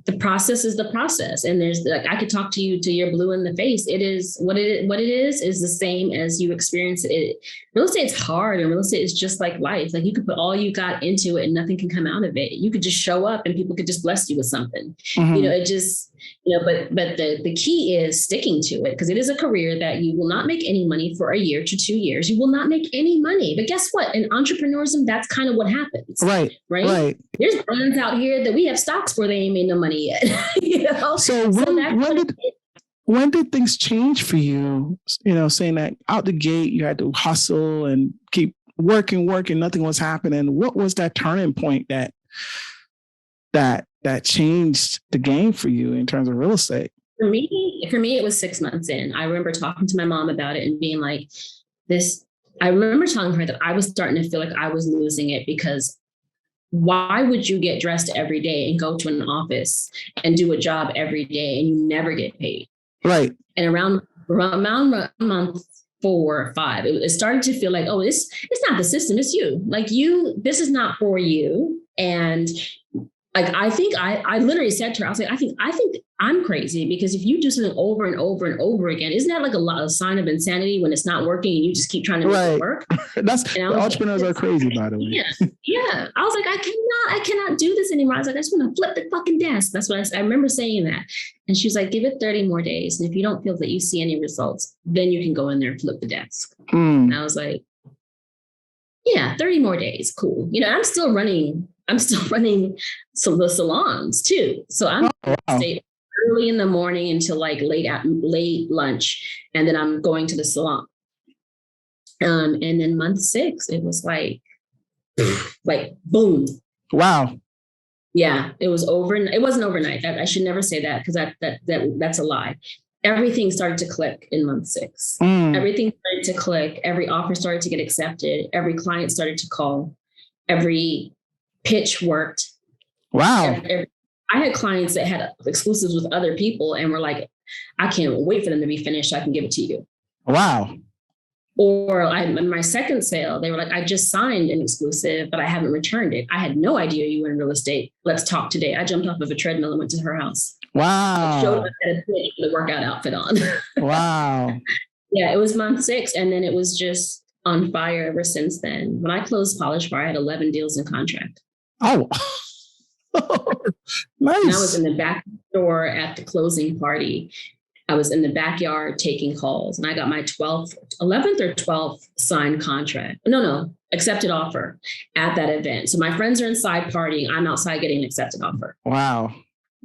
the process is the process. And there's like, I could talk to you till you're blue in the face. It is what it is the same as you experience it. Real estate is hard, and real estate is just like life. Like, you could put all you got into it and nothing can come out of it. You could just show up and people could just bless you with something. You know, it just, you know, but the key is sticking to it, because it is a career that you will not make any money for a year to 2 years. You will not make any money. But guess what? In entrepreneurship, that's kind of what happens. Right. There's brands out here that we have stocks where they ain't made no money yet. You know? So when did things change for you? You know, saying that out the gate, you had to hustle and keep working, nothing was happening. What was that turning point that changed the game for you in terms of real estate? For me, it was 6 months in. I remember talking to my mom about it and being like, I remember telling her that I was starting to feel like I was losing it, because why would you get dressed every day and go to an office and do a job every day and you never get paid? Right. And around month 4 or 5, it started to feel like, oh, it's not the system, it's you. Like, this is not for you. And like, I think I literally said to her, I was like, I think I'm crazy, because if you do something over and over and over again, isn't that like a sign of insanity when it's not working and you just keep trying to make it work? Entrepreneurs are crazy, by the way. Yeah. I was like, I cannot do this anymore. I was like, I just want to flip the fucking desk. That's what I remember saying that. And she was like, give it 30 more days. And if you don't feel that you see any results, then you can go in there and flip the desk. And I was like, yeah, 30 more days. Cool. You know, I'm still running some of the salons too. So I'm stay early in the morning until like late lunch. And then I'm going to the salon. And then month 6, it was like boom. Wow. Yeah, it was over. It wasn't overnight. I should never say that, because that's a lie. Everything started to click in month 6. Everything started to click. Every offer started to get accepted. Every client started to call. Every pitch worked. Wow. I had clients that had exclusives with other people and were like, I can't wait for them to be finished so I can give it to you. Wow. Or in my second sale, they were like, I just signed an exclusive, but I haven't returned it. I had no idea you were in real estate. Let's talk today. I jumped off of a treadmill and went to her house. Wow. Showed up at a pitch with a workout outfit on. Wow. Yeah, it was month 6. And then it was just on fire ever since then. When I closed Polish Bar, I had 11 deals in contract. Oh, nice. And I was in the back door at the closing party. I was in the backyard taking calls, and I got my 11th or 12th signed contract. No, accepted offer at that event. So my friends are inside partying. I'm outside getting an accepted offer. Wow.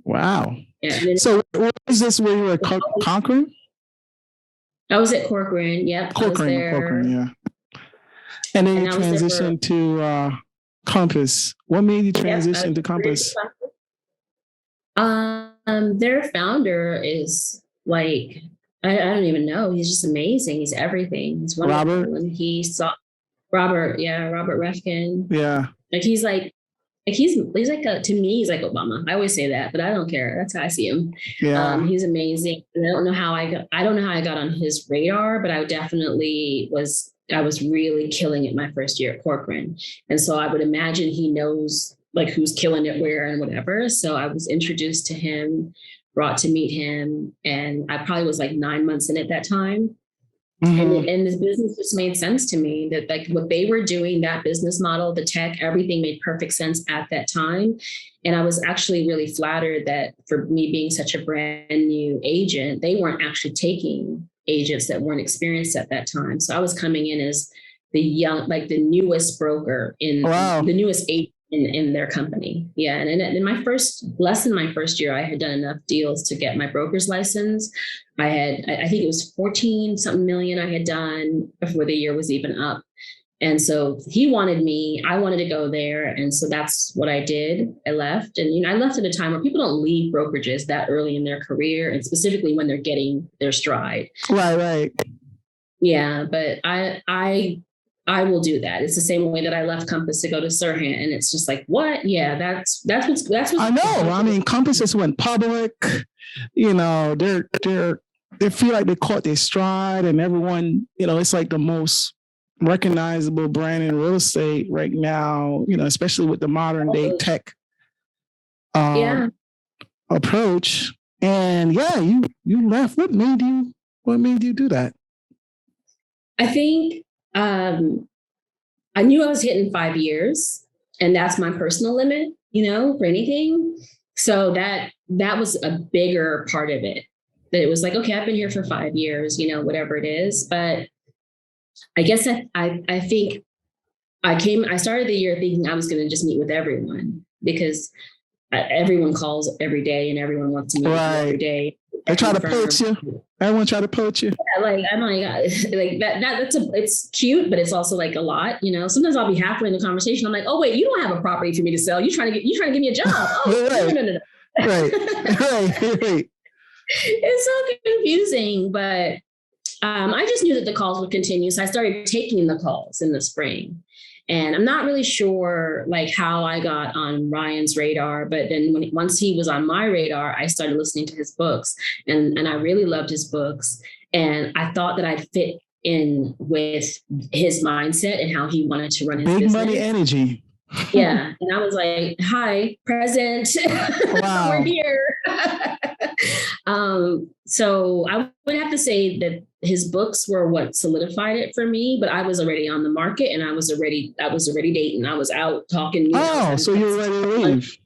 Yeah. So what is this where you were Corcoran? I was at Corcoran. Yep. Corcoran, yeah. And then you transitioned to Compass. What made you transition to Compass? Their founder is like, I don't even know. He's just amazing. He's everything. He's wonderful. Robert? And he saw Robert Ruskin. Yeah. Like he's like to me, he's like Obama. I always say that, but I don't care. That's how I see him. Yeah. He's amazing. And I don't know how I got on his radar, but I definitely was really killing it my first year at Corcoran. And so I would imagine he knows like who's killing it where and whatever. So I was introduced to him, brought to meet him. And I probably was like 9 months in at that time. Mm-hmm. And this business just made sense to me, that like what they were doing, that business model, the tech, everything made perfect sense at that time. And I was actually really flattered that for me being such a brand new agent, they weren't actually taking agents that weren't experienced at that time. So I was coming in as the newest broker the newest agent in their company. Yeah. And in my first year, I had done enough deals to get my broker's license. I think it was 14 something million I had done before the year was even up. And so he wanted me, I wanted to go there. And so that's what I did. I left. And, I left at a time where people don't leave brokerages that early in their career, and specifically when they're getting their stride. Right. Yeah. But I will do that. It's the same way that I left Compass to go to Sirhan. And it's just like, what? Yeah, that's what's I know. I mean, Compass just went public. They feel like they caught their stride, and everyone, it's like the most recognizable brand in real estate right now, especially with the modern day tech approach. And yeah, you left. What made you do that? I think I knew I was hitting 5 years, and that's my personal limit, for anything. So that was a bigger part of it. That it was like, okay, I've been here for 5 years, whatever it is. But I guess I think I started the year thinking I was going to just meet with everyone, because everyone calls every day and everyone wants to meet with you every day. They try to poach you. Everyone try to poach you. Yeah, like I'm like it's cute, but it's also like a lot, you know. Sometimes I'll be halfway in the conversation. I'm like, oh wait, you don't have a property for me to sell. You're trying to give me a job. Oh, right. no. Right. It's so confusing, but I just knew that the calls would continue. So I started taking the calls in the spring. And I'm not really sure like how I got on Ryan's radar, but then once he was on my radar, I started listening to his books and I really loved his books. And I thought that I'd fit in with his mindset and how he wanted to run his business. Big money energy. Yeah. And I was like, hi, present. Wow. We're here. So I would have to say that his books were what solidified it for me, but I was already on the market and I was already dating. I was out talking. So you were ready to leave.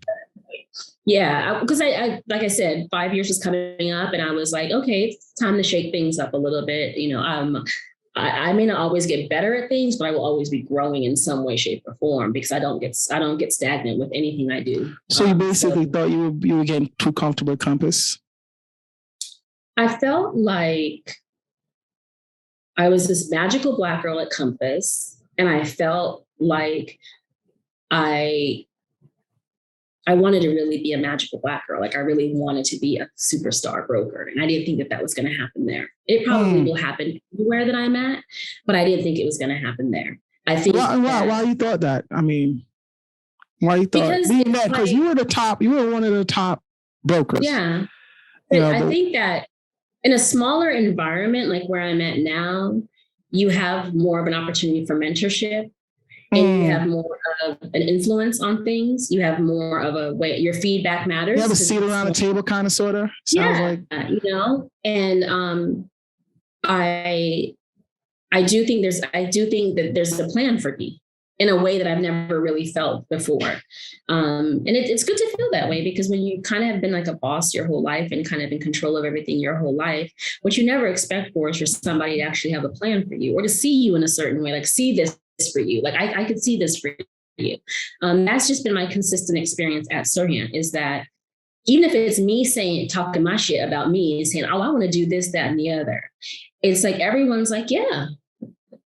Yeah, because I like I said, 5 years was coming up and I was like, okay, it's time to shake things up a little bit. You know, I may not always get better at things, but I will always be growing in some way, shape, or form because I don't get stagnant with anything I do. So you basically thought you were getting too comfortable at Compass? I felt like I was this magical Black girl at Compass, and I felt like I wanted to really be a magical Black girl. Like I really wanted to be a superstar broker. And I didn't think that was going to happen there. It probably will happen everywhere that I'm at, but I didn't think it was going to happen there. I think why you thought that? I mean, why you thought because you were one of the top brokers. Yeah. I think that in a smaller environment, like where I'm at now, you have more of an opportunity for mentorship. And you have more of an influence on things. You have more of a way, your feedback matters. You have a seat around the table kind of, sort of? Like. You know, and I do think that there's a plan for me in a way that I've never really felt before. And it's good to feel that way because when you kind of have been like a boss your whole life and kind of in control of everything your whole life, what you never expect for is for somebody to actually have a plan for you or to see you in a certain way, like see this for you. Like I could see this for you. That's just been my consistent experience at Sirhan is that even if it's me talking my shit about me and saying, oh, I want to do this, that, and the other. It's like, everyone's like, yeah.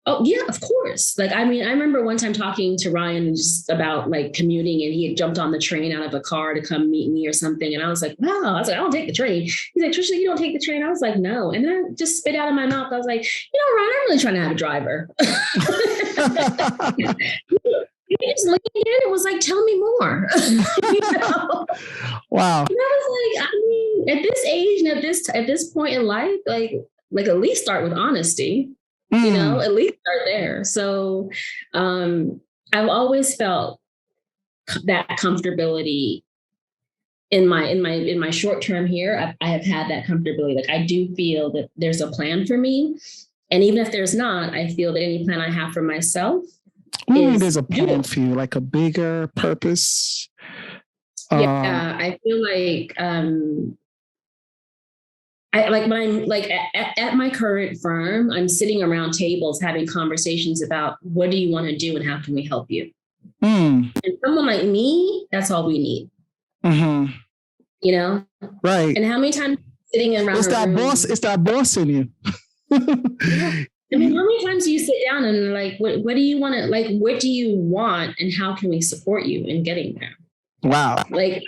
Oh yeah, of course. Like, I mean, I remember one time talking to Ryan just about like commuting and he had jumped on the train out of a car to come meet me or something. And I was like, wow, I don't take the train. He's like, Tricia, you don't take the train? I was like, no. And then I just spit out of my mouth. I was like, you know, Ryan, I'm really trying to have a driver. He just leaned in and was like, tell me more. You know? Wow. And I was like, I mean, at this age and at this point in life, like at least start with honesty. You know, at least start there. So I've always felt that comfortability in my short term here. I have had that comfortability. Like I do feel that there's a plan for me. And even if there's not, I feel that any plan I have for myself. There's a plan for you, like a bigger purpose. Yeah, I feel like when I'm like at my current firm, I'm sitting around tables having conversations about what do you want to do and how can we help you? And someone like me, that's all we need. Mm-hmm. You know? Right. And how many times sitting around it's that boss in you. Yeah. I mean, how many times do you sit down and like, what do you want to, like, what do you want and how can we support you in getting there? Wow. Like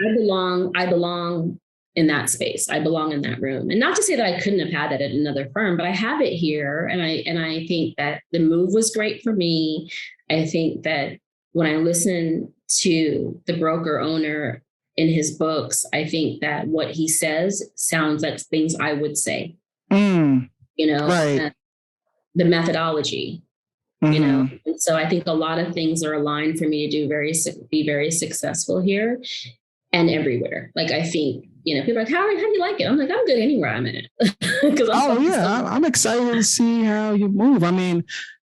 I belong in that space. I belong in that room. And not to say that I couldn't have had that at another firm, but I have it here. And I think that the move was great for me. I think that when I listen to the broker owner in his books, I think that what he says sounds like things I would say, you know, right. The methodology, you know? And so I think a lot of things are aligned for me to be very successful here and everywhere. Like, I think, you know, people are like, how do you like it? I'm like, I'm good anywhere I'm in it. I'm excited to see how you move. I mean,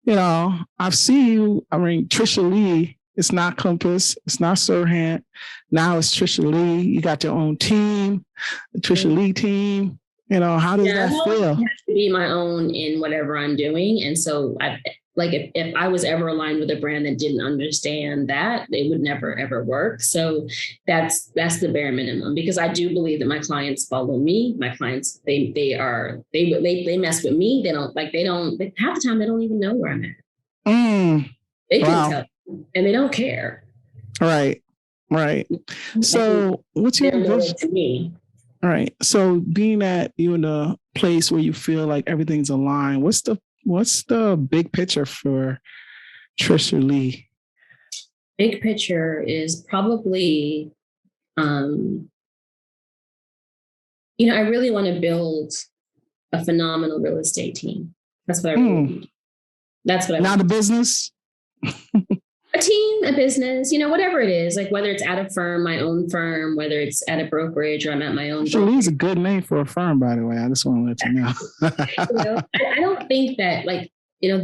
you know, I've seen you. I mean, Tricia Lee, it's not Compass, it's not Sirhan. Now it's Tricia Lee. You got your own team, the Tricia Lee team. How does Yeah, that I've always feel? had to be my own in whatever I'm doing. And so if I was ever aligned with a brand that didn't understand that, it would never ever work. So that's the bare minimum, because I do believe that my clients follow me. My clients, they mess with me. Half the time they don't even know where I'm at. They can Wow. tell, and they don't care. Right. So what's your vision to me? All right. So being that you're in a place where you feel like everything's aligned, what's the big picture for Tricia Lee? Big picture is probably, I really want to build a phenomenal real estate team. That's what I really want. That's what I want. Not a business? A team, a business, whatever it is, like whether it's at a firm, my own firm, whether it's at a brokerage or I'm at my own. Lee's a good name for a firm, by the way. I just want to let you know. I don't think that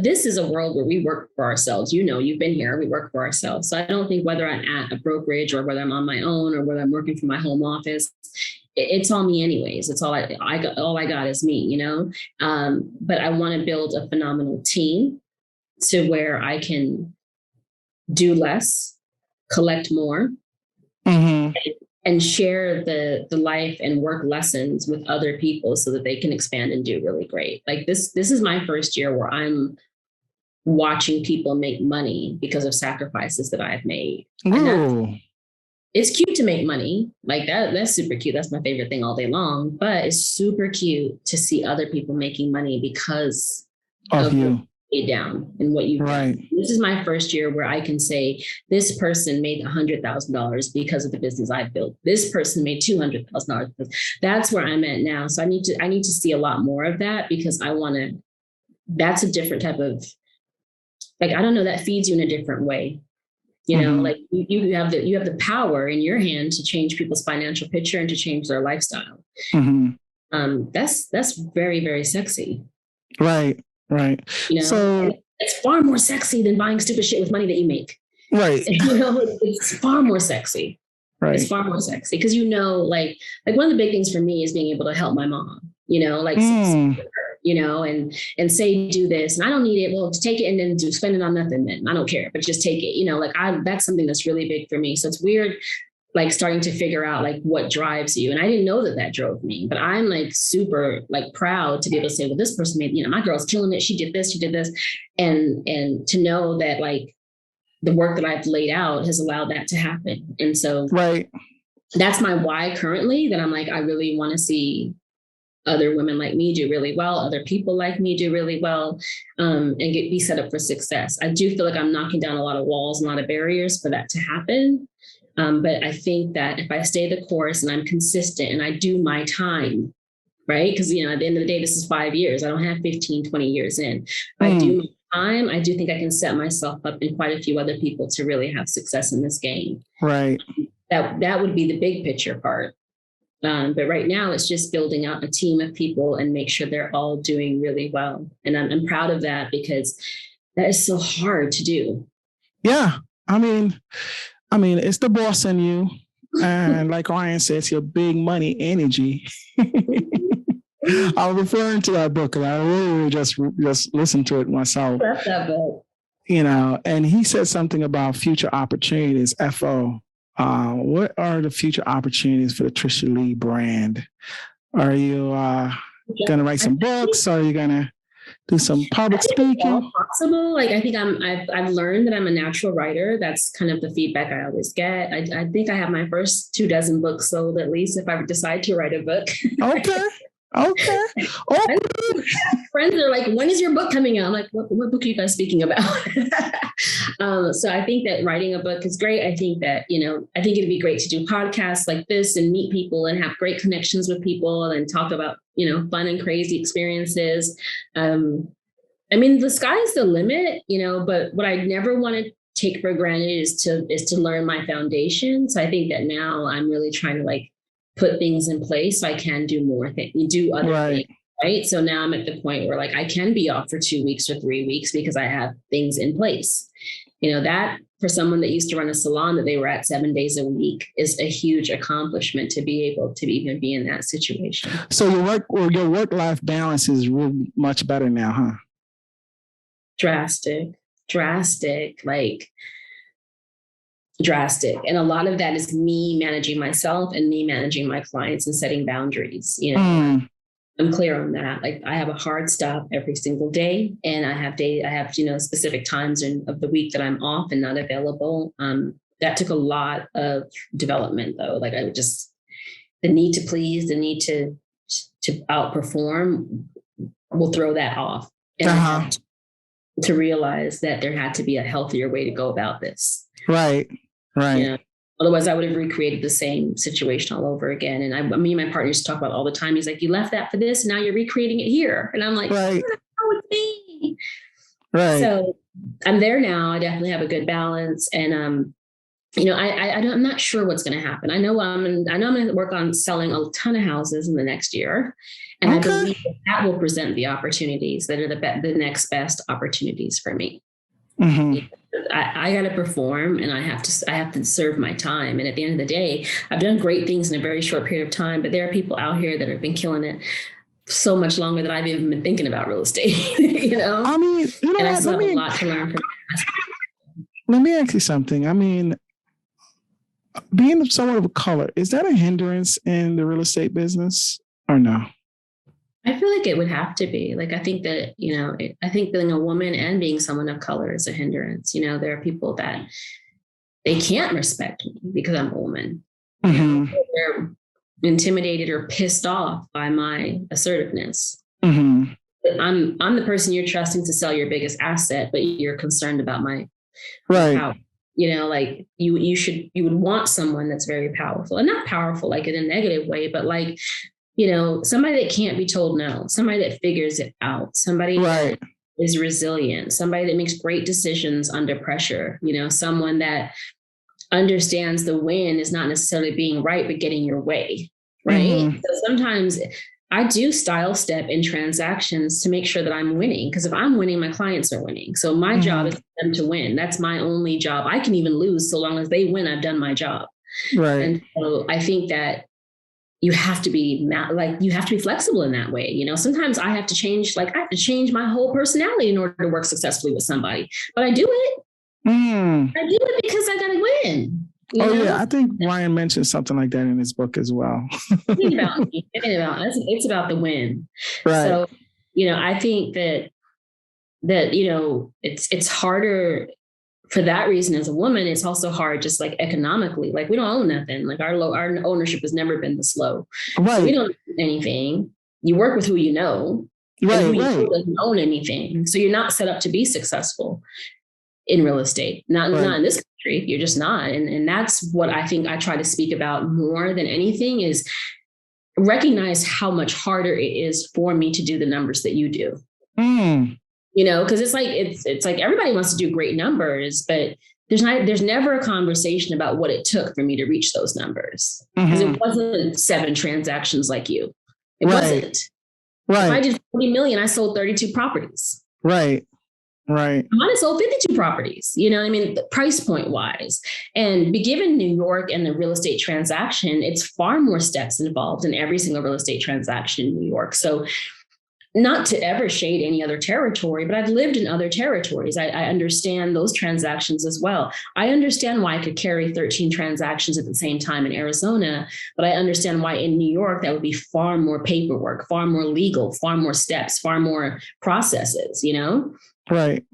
this is a world where we work for ourselves. You've been here, we work for ourselves. So I don't think whether I'm at a brokerage or whether I'm on my own or whether I'm working from my home office, it's all me anyways. It's all I got. All I got is me, but I want to build a phenomenal team to where I can do less, collect more, and share the life and work lessons with other people so that they can expand and do really great. Like this is my first year where I'm watching people make money because of sacrifices that I've made. It's cute to make money. Like that's super cute. That's my favorite thing all day long, but it's super cute to see other people making money because of you. Down and what you've done. This is my first year where I can say this person made $100,000 because of the business I built. This person made $200,000. That's where I'm at now. So I need to see a lot more of that, because that's a different type of, I don't know, that feeds you in a different way. Like you have the power in your hand to change people's financial picture and to change their lifestyle. That's very, very sexy. Right. So it's far more sexy than buying stupid shit with money that you make. Right. It's far more sexy. Right. It's far more sexy because like one of the big things for me is being able to help my mom. And say do this, and I don't need it. Well, to take it and then spend it on nothing. Then I don't care, but just take it. That's something that's really big for me. So it's weird. Starting to figure out what drives you. And I didn't know that drove me, but I'm super proud to be able to say, well, this person made, my girl's killing it. She did this. And to know that the work that I've laid out has allowed that to happen. And so that's my why currently, that I'm I really want to see other women like me do really well, other people like me do really well, and be set up for success. I do feel like I'm knocking down a lot of walls and a lot of barriers for that to happen. But I think that if I stay the course and I'm consistent and I do my time, right? Because, at the end of the day, this is 5 years. I don't have 15, 20 years in. If I do my time, I do think I can set myself up and quite a few other people to really have success in this game. Right. That would be the big picture part. But right now it's just building out a team of people and make sure they're all doing really well. And I'm proud of that, because that is so hard to do. Yeah. I mean, it's the boss in you. And like Ryan says, your big money energy. I was referring to that book because I really just listened to it myself. That's that book. And he said something about future opportunities, FO. What are the future opportunities for the Tricia Lee brand? Are you going to write some books? Are you going to do some public speaking? Possible. I think I've learned that I'm a natural writer. That's kind of the feedback I always get. I think I have my first 24 books sold, at least, if I decide to write a book. Okay. Friends are like, when is your book coming out? I'm like, what book are you guys speaking about? So I think that writing a book is great. I think that, I think it'd be great to do podcasts like this and meet people and have great connections with people and talk about, fun and crazy experiences. The sky's the limit, but what I never want to take for granted is to learn my foundation. So I think that now I'm really trying to put things in place so I can do more things, do other things. Right. So now I'm at the point where I can be off for 2 weeks or 3 weeks because I have things in place. That for someone that used to run a salon that they were at 7 days a week is a huge accomplishment to be able to even be in that situation. So your work-life balance is really much better now, huh? Drastic. And a lot of that is me managing myself and me managing my clients and setting boundaries. You know, I'm clear on that. Like, I have a hard stop every single day, and I have specific times of the week that I'm off and not available. That took a lot of development, though. Like, the need to please, the need to outperform will throw that off. And I had to realize that there had to be a healthier way to go about this. Right. You know? Otherwise, I would have recreated the same situation all over again. And me and my partner used to talk about all the time. He's like, you left that for this, and now you're recreating it here. And I'm like, right. What's wrong with me? Right. So I'm there now. I definitely have a good balance. And, I'm not sure what's going to happen. I know I'm going to work on selling a ton of houses in the next year. And I believe that will present the opportunities that are the next best opportunities for me. Mm-hmm. I got to perform, and I have to serve my time. And at the end of the day, I've done great things in a very short period of time, but there are people out here that have been killing it so much longer than I've even been thinking about real estate. I mean, and I still have a lot to learn from that. Let me ask you something. I mean, being someone of color, is that a hindrance in the real estate business or no? I feel like it would have to be. Like, I think that, I think being a woman and being someone of color is a hindrance. There are people that they can't respect me because I'm a woman. Mm-hmm. They're intimidated or pissed off by my assertiveness. Mm-hmm. I'm the person you're trusting to sell your biggest asset, but you're concerned about my power. Like you would want someone that's very powerful, and not powerful like in a negative way, but like, somebody that can't be told no, somebody that figures it out, somebody that is resilient, somebody that makes great decisions under pressure, someone that understands the win is not necessarily being right, but getting your way. Right. Mm-hmm. So sometimes I do style step in transactions to make sure that I'm winning, because if I'm winning, my clients are winning. So my job is for them to win. That's my only job. I can even lose. So long as they win, I've done my job. Right. And so I think that you have to be flexible in that way. Sometimes I have to change my whole personality in order to work successfully with somebody, but I do it. I do it because I got to win. Yeah. I think Ryan mentioned something like that in his book as well. It's about the win. Right. So, I think that it's harder for that reason as a woman. It's also hard just like economically. Like, we don't own nothing. Like, our ownership has never been this low. Right. So we don't own anything. You work with who you know. Right. And who you know doesn't own anything. So you're not set up to be successful in real estate. Not in this country. You're just not. And that's what I think I try to speak about more than anything, is recognize how much harder it is for me to do the numbers that you do. Because it's like everybody wants to do great numbers, but there's never a conversation about what it took for me to reach those numbers. Because it wasn't 7 transactions like you. It wasn't. Right. If I did 40 million, I sold 32 properties. Right. I might have sold 52 properties, the price point wise. And given New York and the real estate transaction, it's far more steps involved in every single real estate transaction in New York. So not to ever shade any other territory, but I've lived in other territories. I understand those transactions as well. I understand why I could carry 13 transactions at the same time in Arizona, but I understand why in New York, that would be far more paperwork, far more legal, far more steps, far more processes, Right.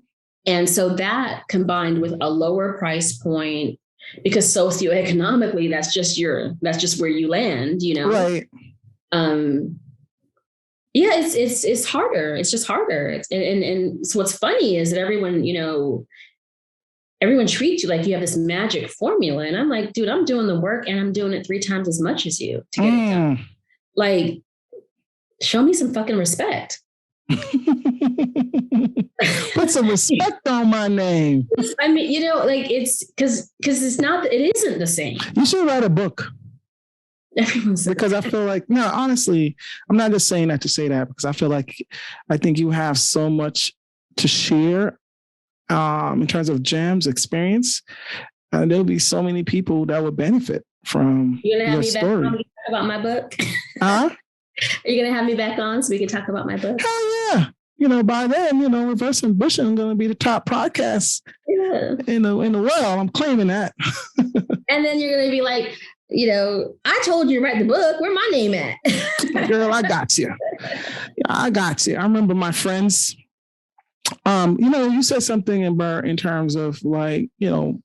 And so that combined with a lower price point, because socioeconomically, that's just where you land, Right. Yeah, it's harder. It's just harder. And so what's funny is that everyone treats you like you have this magic formula. And I'm like, dude, I'm doing the work and I'm doing it 3 times as much as you to get it done. Like, show me some fucking respect. Put some respect on my name. I mean, it's because it isn't the same. You should write a book. Everyone's because I feel like, no, honestly, I'm not just saying that to say that, because I think you have so much to share in terms of gems, experience, there'll be so many people that would benefit from your story. Back on to talk about my book? Huh? Are you going to have me back on so we can talk about my book? Hell yeah. You know, by then, you know, Reverse Ambition is going to be the top podcast in the world. I'm claiming that. And then you're going to be like, you know, I told you to write the book. Where my name at? Girl, I got you. I got you. I remember my friends. You know, you said something in terms of like, you know,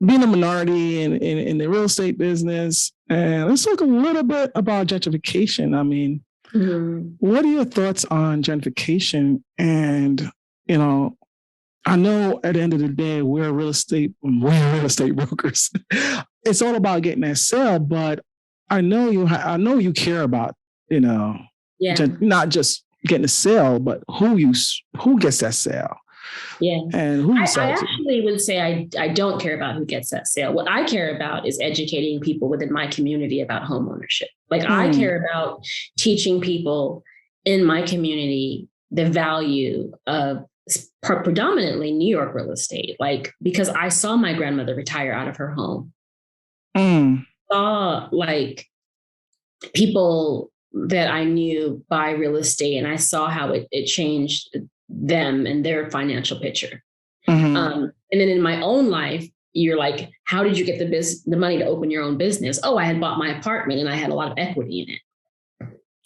being a minority in the real estate business. And let's talk a little bit about gentrification. I mean, what are your thoughts on gentrification? And, you know, I know at the end of the day, we're real estate brokers. It's all about getting that sale, but I know you care about, you know, not just getting a sale, but who gets that sale. Yeah. And who I actually would say I don't care about who gets that sale. What I care about is educating people within my community about home ownership. Like I care about teaching people in my community the value of predominantly New York real estate. Like, because I saw my grandmother retire out of her home. Saw like people that I knew buy real estate, and I saw how it changed them and their financial picture. And then in my own life, you're like, how did you get the money to open your own business? Oh, I had bought my apartment and I had a lot of equity in it.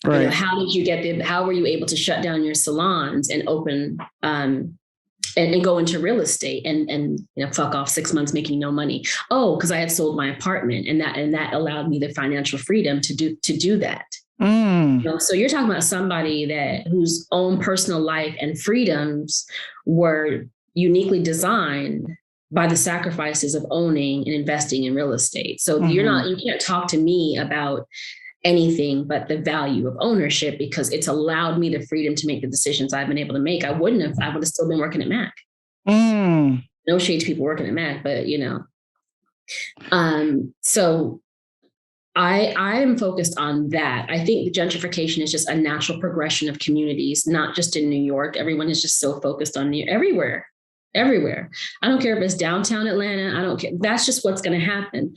Right. You know, how did you how were you able to shut down your salons and open and go into real estate and you know, fuck off 6 months making no money? Oh, because I had sold my apartment, and that allowed me the financial freedom to do that. You know, so you're talking about somebody whose own personal life and freedoms were uniquely designed by the sacrifices of owning and investing in real estate. So you can't talk to me about anything but the value of ownership, because it's allowed me the freedom to make the decisions I've been able to make. I would have still been working at Mac. No shade to people working at Mac, but you know, so I'm focused on that. I think the gentrification is just a natural progression of communities, not just in New York. Everyone is just so focused on everywhere. I don't care if it's downtown Atlanta. I don't care. That's just what's going to happen.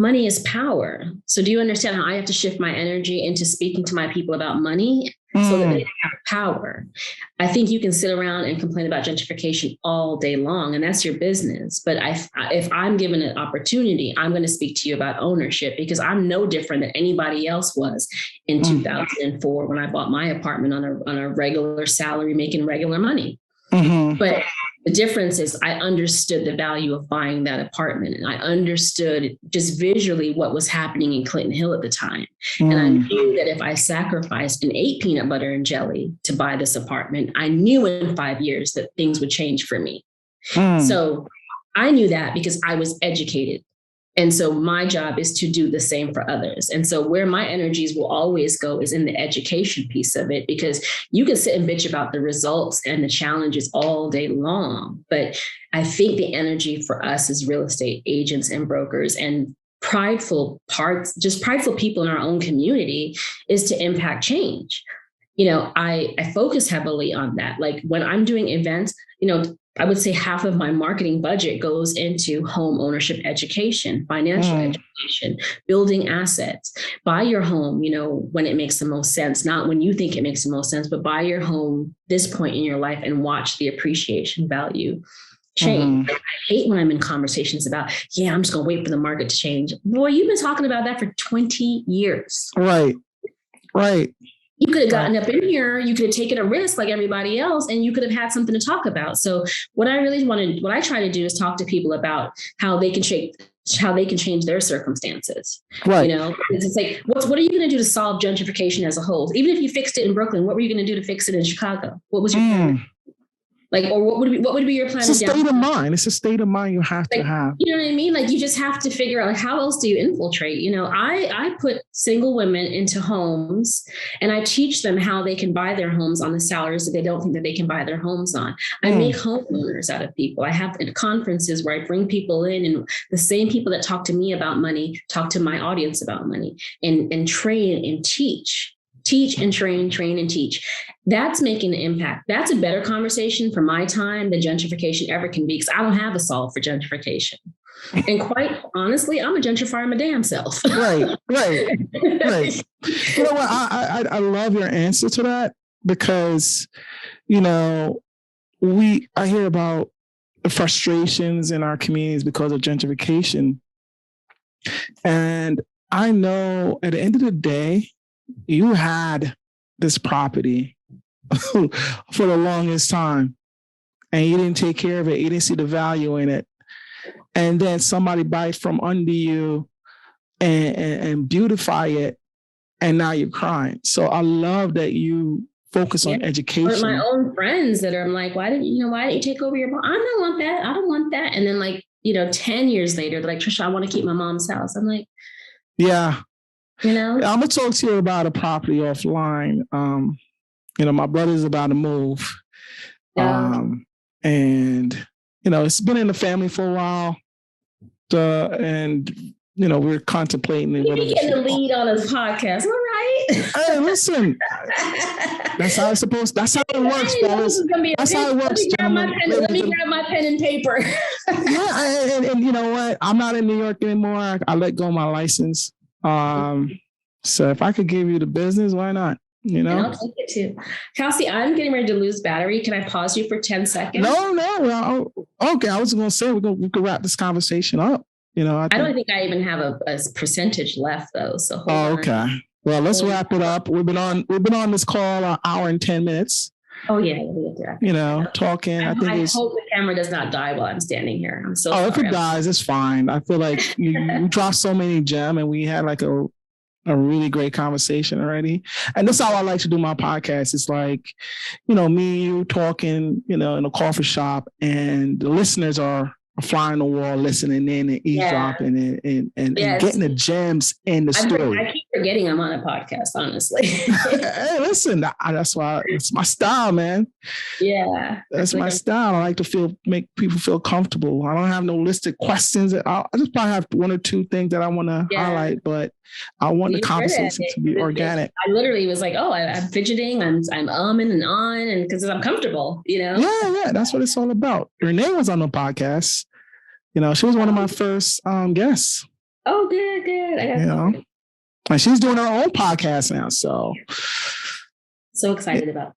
Money is power. So do you understand how I have to shift my energy into speaking to my people about money so that they have power? I think you can sit around and complain about gentrification all day long, and that's your business. But if I'm given an opportunity, I'm going to speak to you about ownership, because I'm no different than anybody else was in 2004 when I bought my apartment on a regular salary, making regular money. But the difference is I understood the value of buying that apartment, and I understood just visually what was happening in Clinton Hill at the time. And I knew that if I sacrificed and ate peanut butter and jelly to buy this apartment, I knew in 5 years that things would change for me. So I knew that because I was educated. And so my job is to do the same for others. And so where my energies will always go is in the education piece of it, because you can sit and bitch about the results and the challenges all day long. But I think the energy for us as real estate agents and brokers and prideful people in our own community is to impact change. You know, I focus heavily on that. Like when I'm doing events, you know, I would say half of my marketing budget goes into home ownership education, financial education, building assets. Buy your home, you know, when it makes the most sense, not when you think it makes the most sense, but buy your home this point in your life and watch the appreciation value change. I hate when I'm in conversations about, I'm just going to wait for the market to change. Boy, you've been talking about that for 20 years. Right. You could have gotten up in here, you could have taken a risk like everybody else, and you could have had something to talk about. So what I try to do is talk to people about how they can change their circumstances. Right. You know, it's like, what are you going to do to solve gentrification as a whole? Even if you fixed it in Brooklyn, what were you going to do to fix it in Chicago? What was your plan? Like, or what would be your plan? It's a state of mind. It's a state of mind you have to have. You know what I mean? Like, you just have to figure out, like, how else do you infiltrate? You know, I put single women into homes, and I teach them how they can buy their homes on the salaries that they don't think that they can buy their homes on. I make homeowners out of people. I have conferences where I bring people in, and the same people that talk to me about money talk to my audience about money, and train and teach teach and train, train and teach. That's making an impact. That's a better conversation for my time than gentrification ever can be, because I don't have a solve for gentrification. And quite honestly, I'm a gentrifier my damn self. Right. You know what? I love your answer to that, because, you know, I hear about the frustrations in our communities because of gentrification. And I know at the end of the day, you had this property for the longest time and you didn't take care of it. You didn't see the value in it. And then somebody buy it from under you and beautify it. And now you're crying. So I love that you focus on education. But my own friends that are like, why didn't you take over your mom? I don't want that. I don't want that. And then 10 years later, they're like, Tricia, I want to keep my mom's house. I'm like, yeah. I'm going to talk to you about a property offline. My brother's about to move. Yeah. And, it's been in the family for a while. We're contemplating. You be getting the lead on his podcast, all right? Hey, listen. That's how it works, fellas. That's how it works. Let me grab my pen and paper. Yeah, and you know what? I'm not in New York anymore. I let go of my license. So if I could give you the business, why not? And I'll take it too. Kelsey, I'm getting ready to lose battery. Can I pause you for 10 seconds? No. Okay, I was going to say we could wrap this conversation up. I don't think I even have a percentage left though. So hold on. Okay. Well, let's wrap it up. We've been on this call an hour and 10 minutes. Oh yeah. Talking. I hope the camera does not die while I'm standing here. I'm so sorry. If it dies, it's fine. I feel like you dropped so many gems, and we had like a really great conversation already. And that's how I like to do my podcast. It's like, me and you talking, in a coffee shop, and the listeners are fly on the wall, listening in and eavesdropping and getting the gems in the story. I keep forgetting I'm on a podcast, honestly. Hey, listen, that's why it's my style, man. Yeah. That's my style. I like to make people feel comfortable. I don't have no listed questions. I just probably have one or two things that I want to highlight, but I want the conversation to be organic. I literally was like, I'm fidgeting, I'm umming and on, and because I'm comfortable, Yeah, that's what it's all about. Renee was on the podcast. She was one of my first guests. Oh, good. I got and she's doing her own podcast now. So excited about it.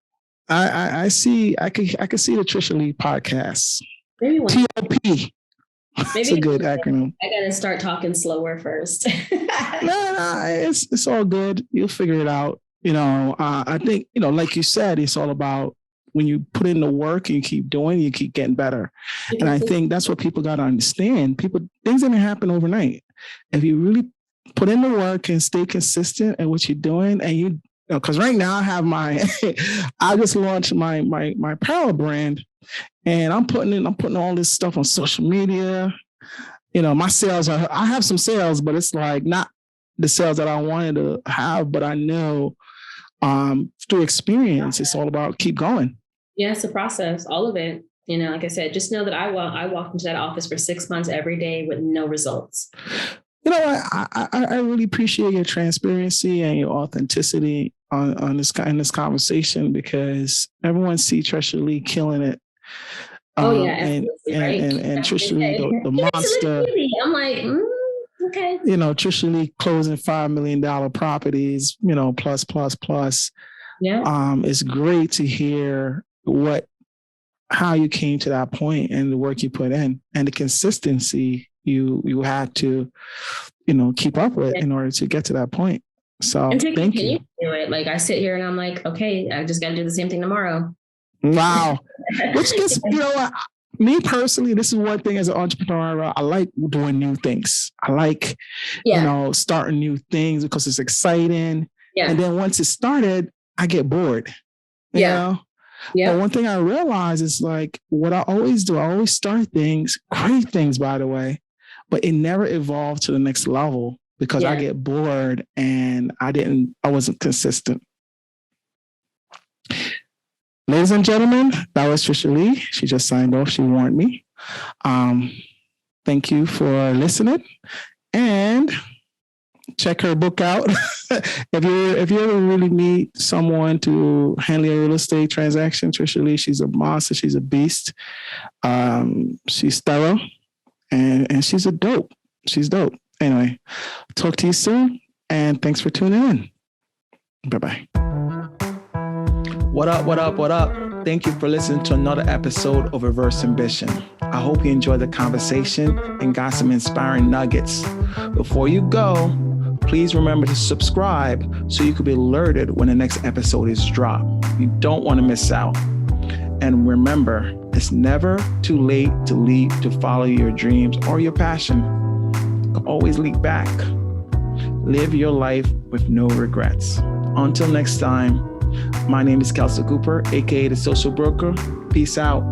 I see. I could see the Tricia Lee podcast. Maybe one. TLP. It's a good acronym. I gotta start talking slower first. No, it's all good. You'll figure it out. I think like you said, it's all about when you put in the work and you keep doing, you keep getting better. And I think that's what people got to understand. Things didn't happen overnight. If you really put in the work and stay consistent at what you're doing, and because right now I have I just launched my apparel brand, and I'm putting all this stuff on social media. My sales I have some sales, but it's like not the sales that I wanted to have, but I know through experience, it's all about keep going. Yeah, it's a process, all of it. Like I said, just know that I walked into that office for 6 months every day with no results. I really appreciate your transparency and your authenticity on this conversation, because everyone sees Tricia Lee killing it. And Tricia Lee, the monster. I'm like, okay. Tricia Lee closing $5 million properties, plus. Yeah. It's great to hear how you came to that point and the work you put in and the consistency you had to, keep up with in order to get to that point. So thank you. Do it. Like I sit here and I'm like, okay, I just got to do the same thing tomorrow. Wow. Which gets, me personally, this is one thing as an entrepreneur, I like doing new things. I like, starting new things because it's exciting. Yeah. And then once it started, I get bored. You know? Yeah. But one thing I realized is like what I always do, I always start things, great things, by the way, but it never evolved to the next level because I get bored and I wasn't consistent. Ladies and gentlemen, that was Tricia Lee. She just signed off. She warned me. Thank you for listening, and check her book out. If you ever really need someone to handle your real estate transaction, Tricia Lee, she's a monster. She's a beast. She's thorough and she's a dope. She's dope. Anyway, talk to you soon. And thanks for tuning in. Bye-bye. What up, what up, what up? Thank you for listening to another episode of Reverse Ambition. I hope you enjoyed the conversation and got some inspiring nuggets. Before you go, please remember to subscribe so you can be alerted when the next episode is dropped. You don't want to miss out. And remember, it's never too late to leave to follow your dreams or your passion. You can always leap back. Live your life with no regrets. Until next time, my name is Kelsey Cooper, aka The Social Broker. Peace out.